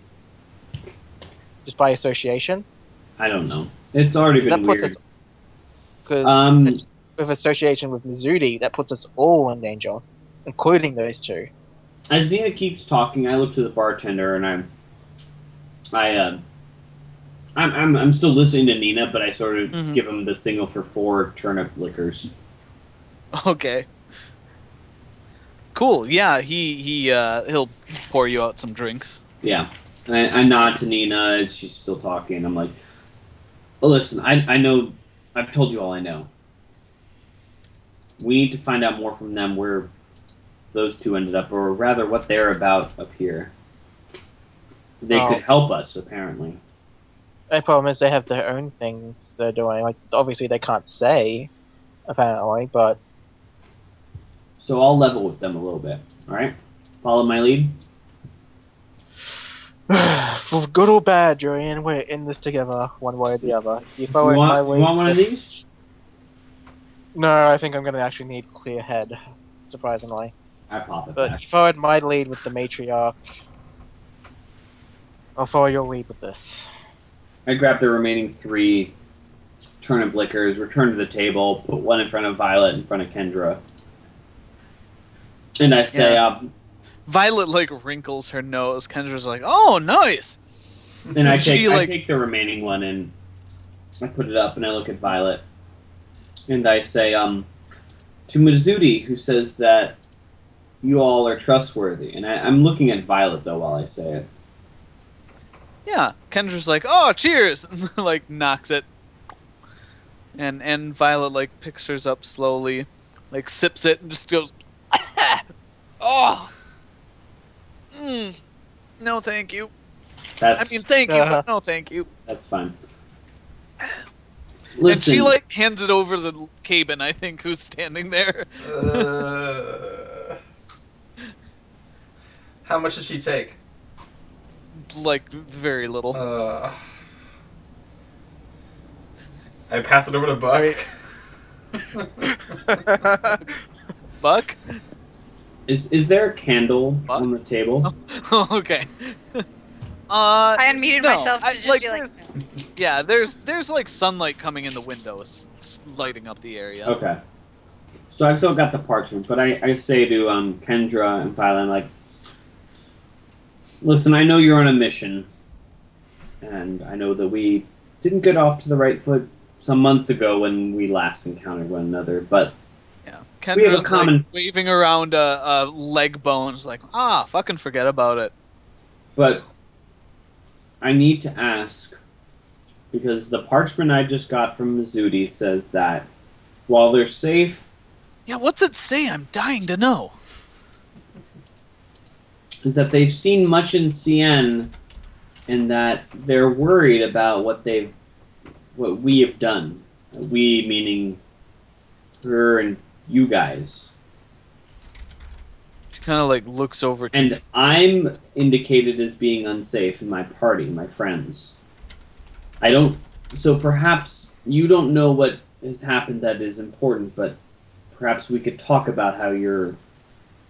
Just by association? I don't know. It's already Because been that puts weird. us. Because Um, with association with Mizudi, that puts us all in danger, including those two. as Nina keeps talking, I look to the bartender and I'm still listening to Nina, but I sort of Mhm. give him the signal for 4 turnip liquors. Okay. Cool. Yeah, he'll pour you out some drinks. Yeah. And I nod to Nina as she's still talking. I'm like, well, listen, I know, I've told you all I know. We need to find out more from them where those two ended up, or rather what they're about up here. They Oh. could help us, apparently. The problem is they have their own things they're doing. Like, obviously they can't say, apparently, but So I'll level with them a little bit, alright? Follow my lead? for good or bad, Julian, we're in this together, one way or the other. You You follow my want way. one of these? No, I think I'm gonna actually need clear head, surprisingly. I pop it But back. you followed my lead with the matriarch. I'll follow your lead with this. I grab the remaining 3 turnip liquors, return to the table, put one in front of Violet, in front of Kendra. And I say, Violet like wrinkles her nose. Kendra's like, "Oh, nice." and I She, take, I like- take the remaining one and I put it up and I look at Violet. And I say, to Mizudi, who says that you all are trustworthy. And I'm looking at Violet, though, while I say it. Yeah. Kendra's like, "Oh, cheers!" like knocks it. And Violet like picks hers up slowly, like sips it and just goes, "Oh, no, thank you. That's, I mean, thank you, but no, thank you." that's fine. And Listen, she like hands it over to the Cabin, I think, who's standing there. How much did she take? Like very little. I pass it over to Buck. Buck? is there a candle What? on the table? Okay. I unmuted no, myself to I- just like, be like, there's- yeah, there's like sunlight coming in the windows, lighting up the area. Okay. So I've still got the parchment, but I say to Kendra and Violet, like, listen, I know you're on a mission, and I know that we didn't get off to the right foot some months ago when we last encountered one another, but Yeah. We have a Kendra's common- like waving around a leg bones, like, fucking forget about it. but I need to ask, because the parchment I just got from Mizudi says that while they're safe, Yeah, what's it say? I'm dying to know. is that they've seen much in CN and that they're worried about what we have done. We meaning her and you guys. She kind of like looks over to And I'm indicated as being unsafe in my party, my friends. So perhaps you don't know what has happened that is important, but perhaps we could talk about how your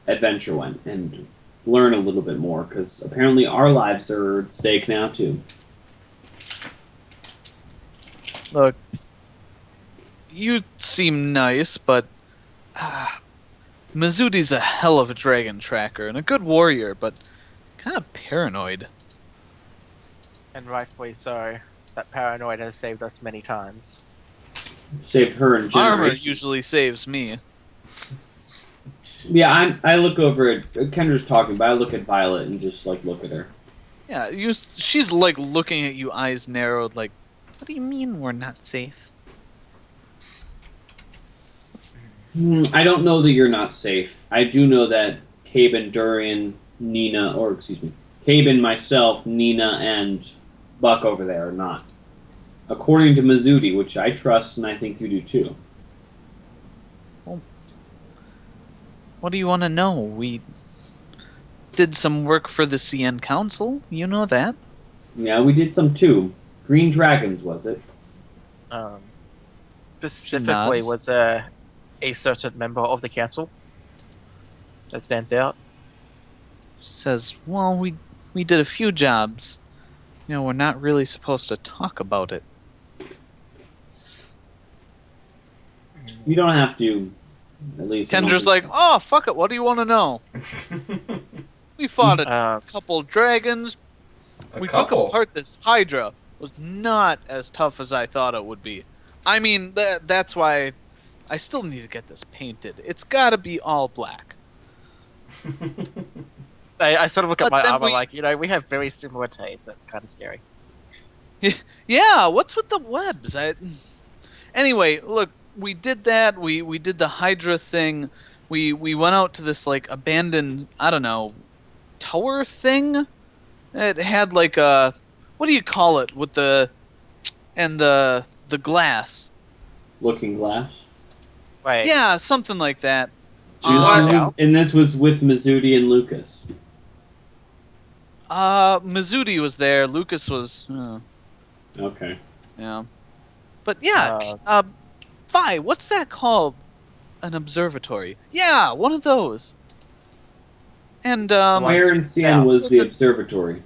adventure went and learn a little bit more, because apparently our lives are at stake now too. Look, you seem nice, but Mizudi's a hell of a dragon tracker and a good warrior, but kind of paranoid. And rightfully so. That paranoid has saved us many times. Saved her and Armor generations. usually saves me. Yeah, I look over at Kendra's talking, but I look at Violet and just like look at her. Yeah, she's like looking at you, eyes narrowed, like, what do you mean we're not safe? I don't know that you're not safe. I do know that Cabin, Durian, Nina, or excuse me, Cabin, myself, Nina, and Buck over there are not. According to Mizudi, which I trust and I think you do too. What do you want to know? We did some work for the CN Council, you know that? Yeah, we did some too. Green Dragons, was it? Specifically, nods. was there a certain member of the council that stands out? Says, well, we did a few jobs. You know, we're not really supposed to talk about it. You don't have to. At least. I don't Kendra's think like, so. oh, fuck it, what do you want to know? We fought a Uh, couple dragons. We took apart this Hydra. It was not as tough as I thought it would be. I mean, that's why I still need to get this painted. It's gotta be all black. I sort of look at But my then armor we- like, you know, we have very similar tastes. That's kind of scary. Yeah, what's with the webs? Anyway, look, we did that. We did the Hydra thing. We went out to this like abandoned, I don't know, tower thing. It had like a, what do you call it with the glass? Looking Glass. Wait, Yeah, something like that. And this was with Mizudi and Lucas. Mizudi was there. Lucas was, Okay. yeah. But yeah, Vi, what's that called? An observatory. Yeah, one of those. And Where in Cien was the observatory?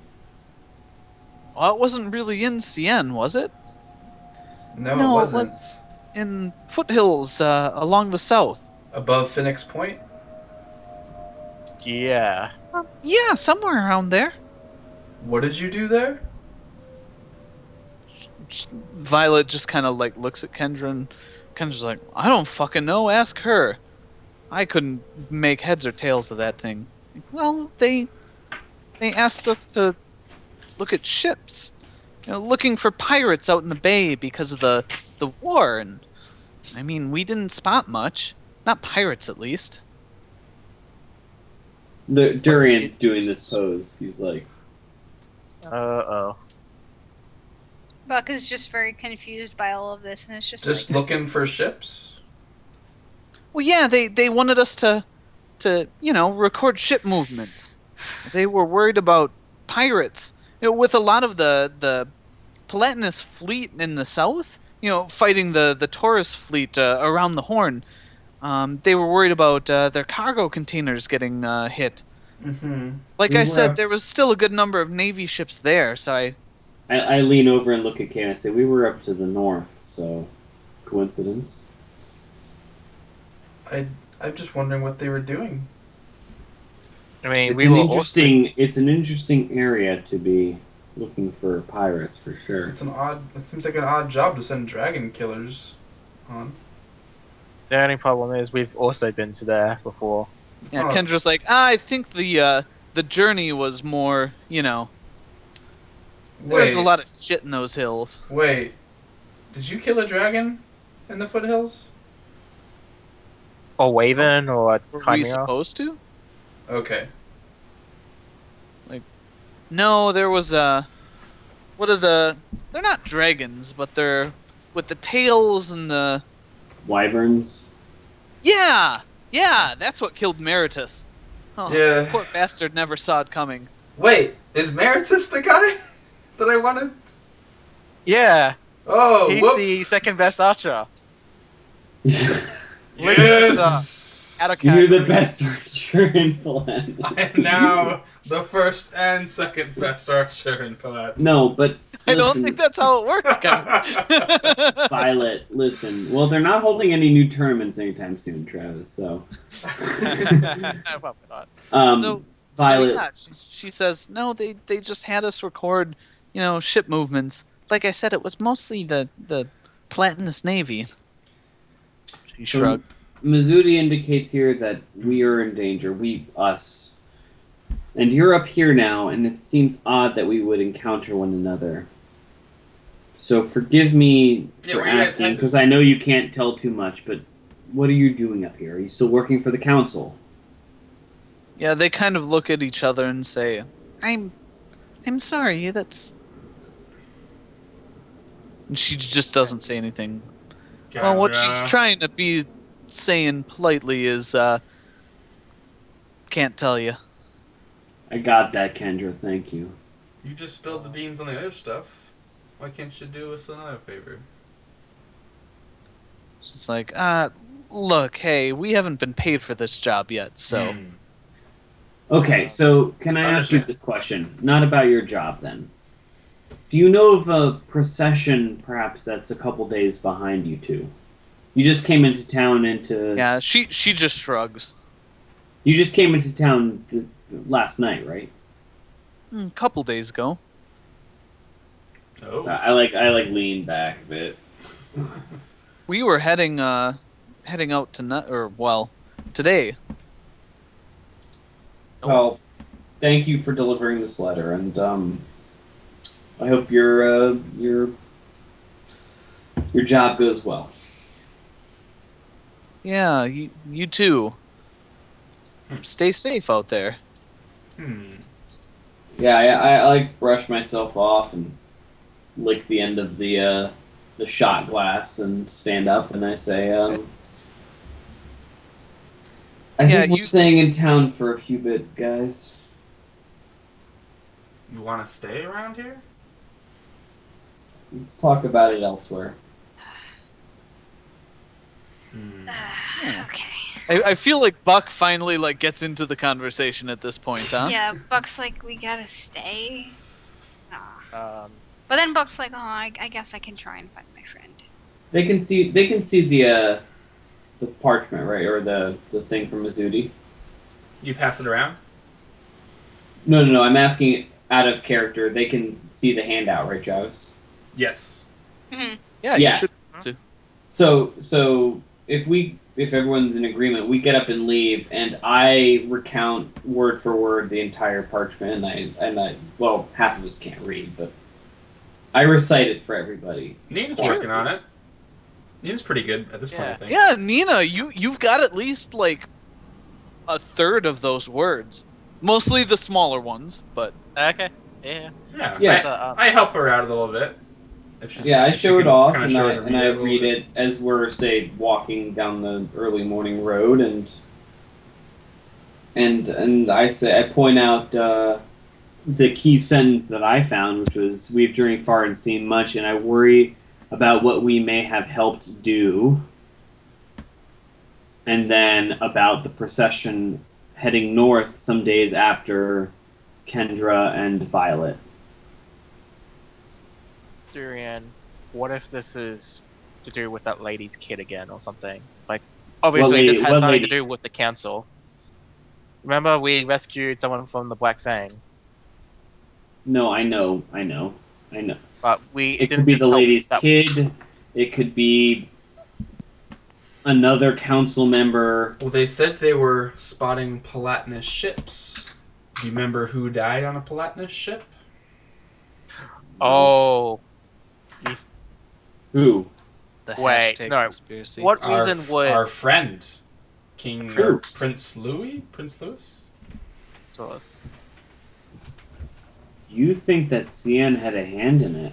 well, it wasn't really in Cien, was it? No, No, it it wasn't. was- In foothills along the south. Above Phoenix Point? yeah. Yeah, somewhere around there. What did you do there? Violet just kind of like looks at Kendra and Kendra's like, I don't fucking know. Ask her. I couldn't make heads or tails of that thing. Well, they asked us to look at ships, you know, looking for pirates out in the bay because of the war. And I mean, we didn't spot much. Not pirates, at least. The Durian's doing this pose. He's like, Uh-oh. Buck is just very confused by all of this, and it's just like, Looking for ships? Well, yeah, they wanted us to you know, record ship movements. They were worried about pirates. You know, with a lot of the Palatinus fleet in the south, you know, fighting the Taurus fleet around the Horn. They were worried about their cargo containers getting hit. Mm-hmm. Like We I were- said, there was still a good number of Navy ships there, so I lean over and look at Kay and I say, we were up to the north, so coincidence? I'm just wondering what they were doing. I mean, It's we an were interesting. It's an interesting area to be looking for pirates for sure. It seems like an odd job to send dragon killers on. The only problem is we've also been to there before. It's yeah, not- Kendra's like, I think the journey was more, you know, there's a lot of shit in those hills. Wait, did you kill a dragon in the foothills? Or Waven, or Were we Chimera. supposed to? Okay. No, there was what are they're not dragons, but they're with the tails and the Wyverns. yeah, that's what killed Meritus. Oh, Yeah. poor bastard never saw it coming. Wait, is Meritus the guy that I wanted? Yeah, Oh, he's whoops. the second best archer. Yes! Out of You're the category. best archer in Palan. I am now the first and second best archer in Palat. No, but I don't listen, think that's how it works, guys. Violet, listen. Well, they're not holding any new tournaments anytime soon, Travis. So, Probably not. So Violet. yeah, she says no. They just had us record, you know, ship movements. Like I said, it was mostly the Platinus Navy. She shrugged. Mizudi indicates here that we are in danger. Us. And you're up here now, and it seems odd that we would encounter one another. So forgive me Yeah, for were you guys asking, headed- because I know you can't tell too much, but what are you doing up here? Are you still working for the council? Yeah, they kind of look at each other and say, I'm sorry, that's... And she just doesn't say anything. Well, what she's trying to be saying politely is, can't tell you. I got that, Kendra. Thank you. You just spilled the beans on the other stuff. Why can't you do us another favor? She's like, look, hey, we haven't been paid for this job yet, so. Hmm. Okay, so can I ask you Understand. this question? Not about your job, then. Do you know of a procession, perhaps, that's a couple days behind you two? You just came into town Yeah, she just shrugs. You just came into town last night, right? A couple days ago. Oh. I like lean back a bit. We were heading out today. Well, thank you for delivering this letter, and I hope your job goes well. Yeah, you too. Stay safe out there. Hmm. Yeah, I like brush myself off and lick the end of the shot glass and stand up and I say, I Yeah, think we're you- staying in town for a few bit, guys. You want to stay around here? Let's talk about it elsewhere. Hmm. Okay. I feel like Buck finally like gets into the conversation at this point, huh? Yeah, Buck's like, we gotta stay. Aw. Um, But then Buck's like, oh, I guess I can try and find my friend. They can see the parchment, right, or the thing from Mazudi. You pass it around? No. I'm asking out of character. They can see the handout, right, Travis? Yes. Mhm. Yeah, Yeah. you should. So if everyone's in agreement, we get up and leave, and I recount word for word the entire parchment, and I well, half of us can't read, but I recite it for everybody. Nina's Sure. working on it. Nina's pretty good at this point, I Yeah. think. Yeah, Nina, you've got at least like a third of those words. Mostly the smaller ones, but okay. Yeah. Yeah. Yeah. I help her out a little bit. Yeah, I if she show it can off, kinda and show I her to I a little read bit. it as we're say walking down the early morning road, and I point out the key sentence that I found, which was, "We've journeyed far and seen much, and I worry about what we may have helped do." And then about the procession heading north some days after Kendra and Violet. Durian, what if this is to do with that lady's kid again or something? Like, obviously this has what something to do ladies? with the council. Remember we rescued someone from the Black Fang, No, I know. but we It could didn't be just the help lady's that- kid. It could be another council member. Well, they said they were spotting Palatinus ships. Do you remember who died on a Palatinus ship? Oh, Who? the Wait, hashtag no. conspiracy. What reason would Our friend, King True. Prince Louis? Prince Louis? source? You think that Cien had a hand in it?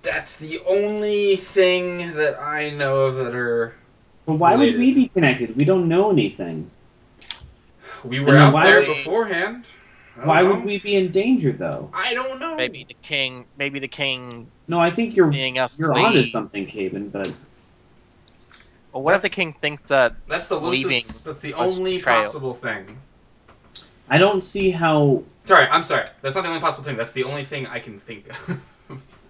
That's the only thing that I know of that are. But why would Related. we be connected? We don't know anything. We And were then out why there would we- beforehand. I don't Why know. would we be in danger, though? I don't know. Maybe the king No, I think you're seeing us you're onto leave. something, Caven. But Or what if the king thinks that? That's the leaving loosest. That's the us only trail. possible thing. I don't see how Sorry, I'm sorry. That's not the only possible thing. That's the only thing I can think of.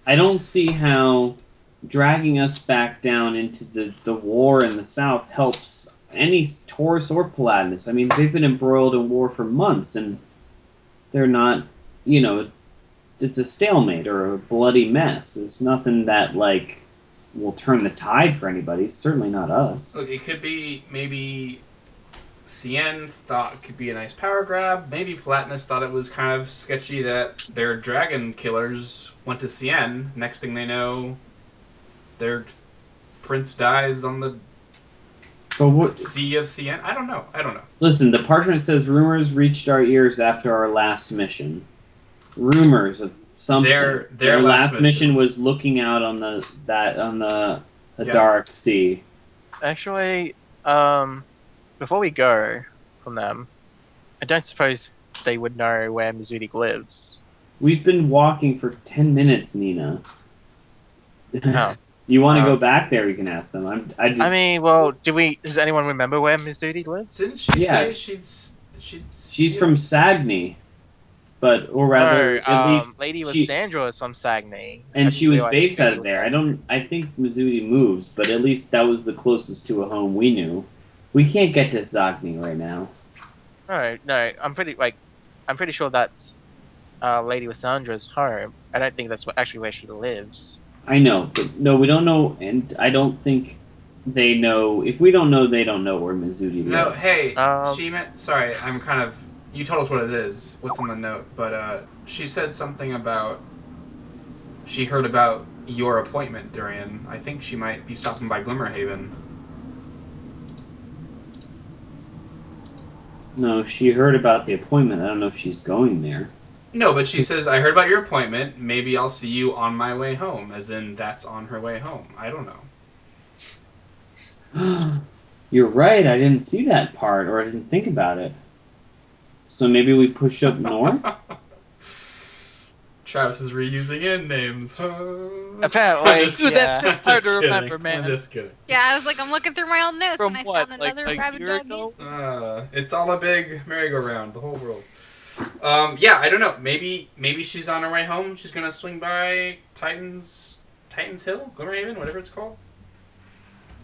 I don't see how dragging us back down into the war in the south helps any Taurus or Palatinus. I mean, they've been embroiled in war for months, and they're not, it's a stalemate or a bloody mess. There's nothing that, will turn the tide for anybody. Certainly not us. Look, it could be maybe Cien thought it could be a nice power grab. Maybe Palatinus thought it was kind of sketchy that their dragon killers went to Cien. Next thing they know, their prince dies on the But what? Sea of Cien. I don't know. Listen, the parchment says rumors reached our ears after our last mission. Rumors of something. Their last mission was looking out on the Yeah. dark sea. Actually, before we go from them, I don't suppose they would know where Mizudik lives. We've been walking for 10 minutes, Nina. Oh. You want to Um, go back there? We can ask them. I just. I mean, well, does anyone remember where Mizudi lives? Didn't she Yeah. say she'd she's from Sagni, or rather, No, at least Lady she. Lysandra is from Sagni. I And didn't she was realize based out Mizudi of was there. there. I think Mizudi moves, but at least that was the closest to a home we knew. We can't get to Sagni right now. No, I'm pretty sure that's Lady Lysandra's home. I don't think that's actually where she lives. I know, but no, we don't know, and I don't think they know. If we don't know, they don't know where Mizudi lives. No, hey, Um, she meant. Sorry, I'm kind of. You told us what it is. What's on the note? But she said something about. She heard about your appointment, Durian. I think she might be stopping by Glimmerhaven. No, she heard about the appointment. I don't know if she's going there. No, but she says, I heard about your appointment. Maybe I'll see you on my way home. As in, that's on her way home. I don't know. You're right. I didn't see that part, or I didn't think about it. So maybe we push up north. Travis is reusing end names. Apparently, I'm just yeah. kidding. That shit's hard to Just kidding. remember, man. I'm just kidding. Yeah, I was like, I'm looking through my old notes From and I what? found Like another a rabid year dog. ago? It's all a big merry-go-round, the whole world. Yeah, I don't know. Maybe she's on her way home. She's gonna swing by Titan's Hill, Glimmerhaven, whatever it's called.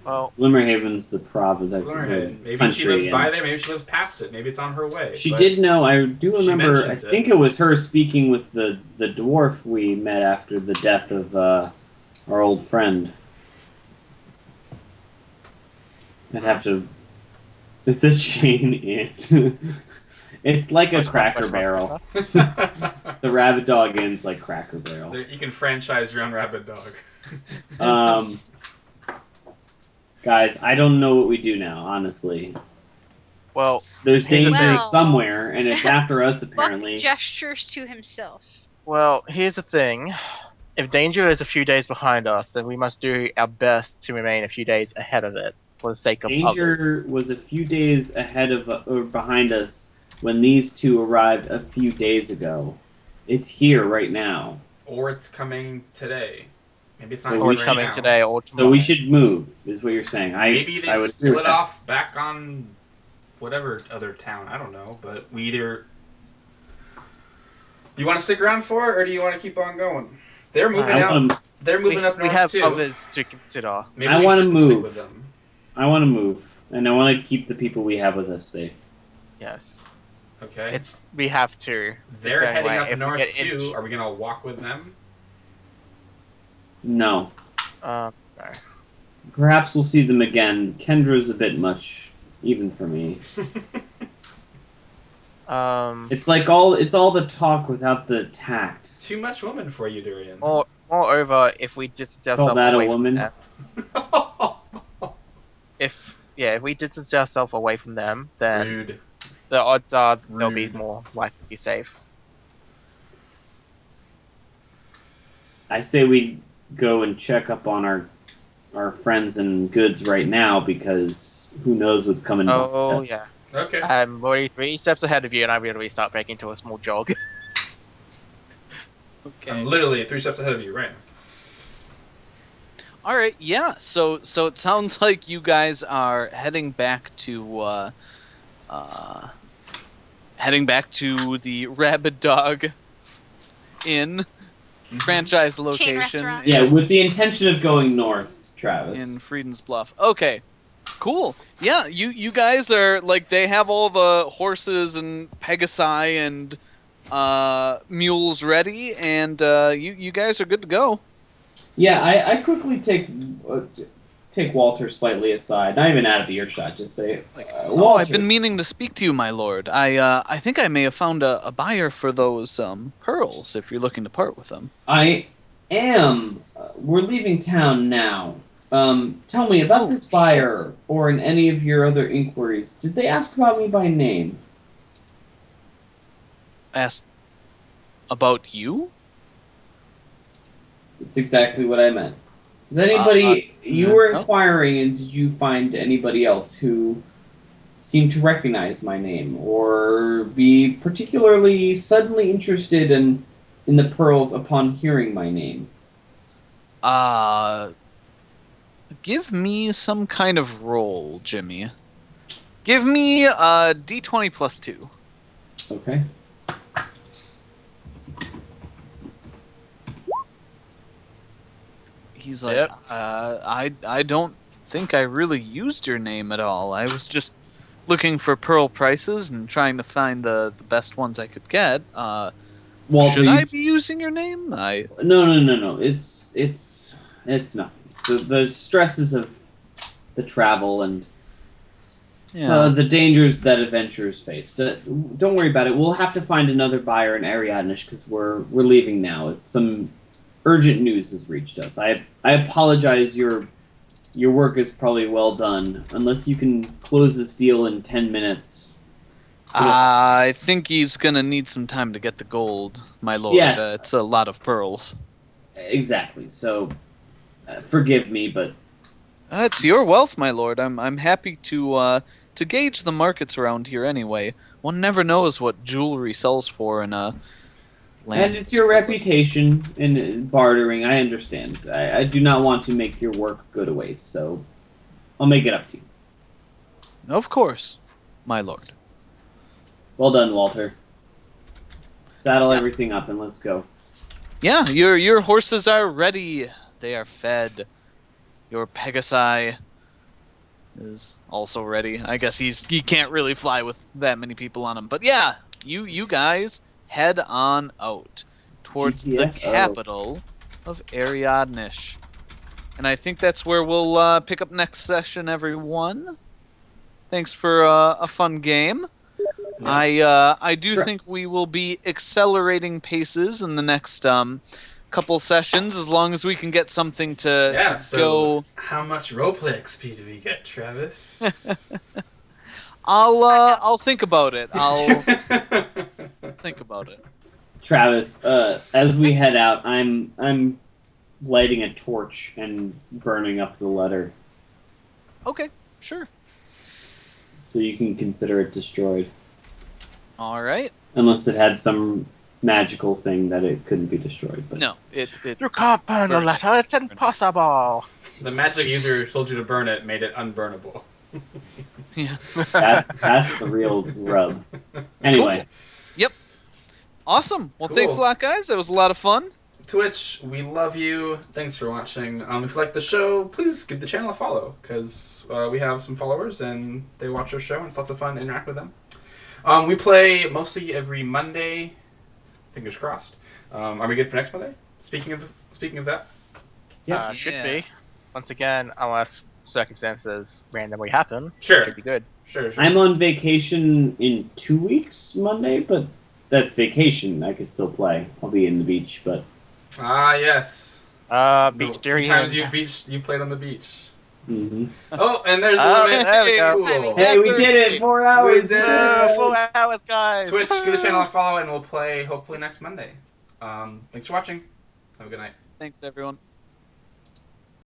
well, Glimmerhaven's the province. Glimmerhaven. Maybe country, she lives and- by there. Maybe she lives past it. Maybe it's on her way. She but did know. I do she remember. I mentions it. think it was her speaking with the dwarf we met after the death of our old friend. I'd have to. It's a chain in. It's like a Cracker Barrel. The Rabbit Dog Inn's like Cracker Barrel. You can franchise your own rabid dog. Guys, I don't know what we do now. Honestly, well, there's danger Well- somewhere, and it's after us Buck apparently. gestures to himself. well. Here's the thing: if danger is a few days behind us, then we must do our best to remain a few days ahead of it for the sake of Danger others. was a few days ahead of or behind us when these two arrived a few days ago. It's here right now. Or it's coming today. Maybe it's not Or Or here it's right coming now. today or tomorrow. So we should move, is what you're saying. Maybe they I would agree with split that. off back on whatever other town. I don't know, but we either. You want to stick around for it, or do you want to keep on going? They're moving I out. wanna, They're moving up we north have too. others to consider. Maybe I we wanna shouldn't stick move. with them. I want to move, and I want to keep the people we have with us safe. Yes, Okay. we have to. They're the same heading way. up If we north get too. in- Are we gonna walk with them? No. No. Perhaps we'll see them again. Kendra's a bit much, even for me. It's like it's all the talk without the tact. Too much woman for you, Durian. Moreover, if we distance Call ourselves that a away woman? from them, if we distance ourselves away from them, then Rude. the odds are they'll be Rude. more likely to be safe. I say we go and check up on our friends and goods right now because who knows what's coming. Oh behind us. yeah, Okay. I'm already 3 steps ahead of you, and I'm going to start back into a small jog. I'm literally 3 steps ahead of you right now. All right, yeah. So it sounds like you guys are heading back to the Rabid Dog Inn franchise location restaurant. Yeah, with the intention of going north, Travis. in Frieden's Bluff. Okay, cool. Yeah, you guys are like they have all the horses and Pegasi and mules ready, and you guys are good to go. Yeah, I quickly take Walter slightly aside, not even out of earshot. Just say, Oh, Walter. I've been meaning to speak to you, my lord. I think I may have found a buyer for those pearls. If you're looking to part with them. I am. We're leaving town now. Tell me about this buyer, or in any of your other inquiries. Did they ask about me by name? Asked about you? That's exactly what I meant. Is anybody you were no. inquiring, and did you find anybody else who seemed to recognize my name, or be particularly suddenly interested in the pearls upon hearing my name? Give me some kind of roll, Jimmy. Give me d20 plus 2. Okay. He's like, Yep. I don't think I really used your name at all. I was just looking for pearl prices and trying to find the best ones I could get. Walter, Should I you- be using your name? No. It's nothing. So the stresses of the travel and Yeah. the dangers that adventurers face. Don't worry about it. We'll have to find another buyer in Ariadnish because we're leaving now. Some urgent news has reached us. I apologize. Your work is probably well done. Unless you can close this deal in 10 minutes. I think he's gonna need some time to get the gold, my lord. Yes. It's a lot of pearls. Exactly. So forgive me, but It's your wealth, my lord. I'm happy to gauge the markets around here anyway. One never knows what jewelry sells for in a land. and it's your reputation in bartering. I understand. I do not want to make your work go to waste, so I'll make it up to you. Of course, my lord. Well done, Walter. Saddle Yeah. everything up and let's go. Yeah, your horses are ready. They are fed. Your Pegasi is also ready. I guess he can't really fly with that many people on him. But yeah, you guys head on out towards the GTFO. capital of Ariadnish. And I think that's where we'll pick up next session, everyone. Thanks for a fun game. I do Sure. think we will be accelerating paces in the next couple sessions, as long as we can get something to, Yeah, to so go. how much roleplay XP do we get, Travis? I'll think about it. I'll think about it. Travis, as we head out, I'm lighting a torch and burning up the letter, Okay, sure. so you can consider it destroyed, All right. unless it had some magical thing that it couldn't be destroyed. But No, it You can't burn the Burn it. letter. It's impossible. The magic user told you to burn it, made it unburnable. yeah. that's the real rub. Anyway, Awesome. Well, thanks a Cool. lot, guys. That was a lot of fun. Twitch, we love you. Thanks for watching. If you like the show, please give the channel a follow, because we have some followers and they watch our show and it's lots of fun to interact with them. We play mostly every Monday. Fingers crossed. Are we good for next Monday? Speaking of that, Yeah. Should Yeah. be. Once again, unless circumstances randomly happen, Sure. should be good. sure. I'm on vacation in 2 weeks Monday, but that's vacation. I could still play. I'll be in the beach, but Ah, yes. Beach No, Durian. sometimes you played on the beach. mhm. Oh, and there's the Oh, limit. there we go. Cool. Hey, we did it! 4 hours. We did Woo! it. 4 hours, guys. Twitch, give the channel a follow, and we'll play hopefully next Monday. Thanks for watching. Have a good night. Thanks, everyone.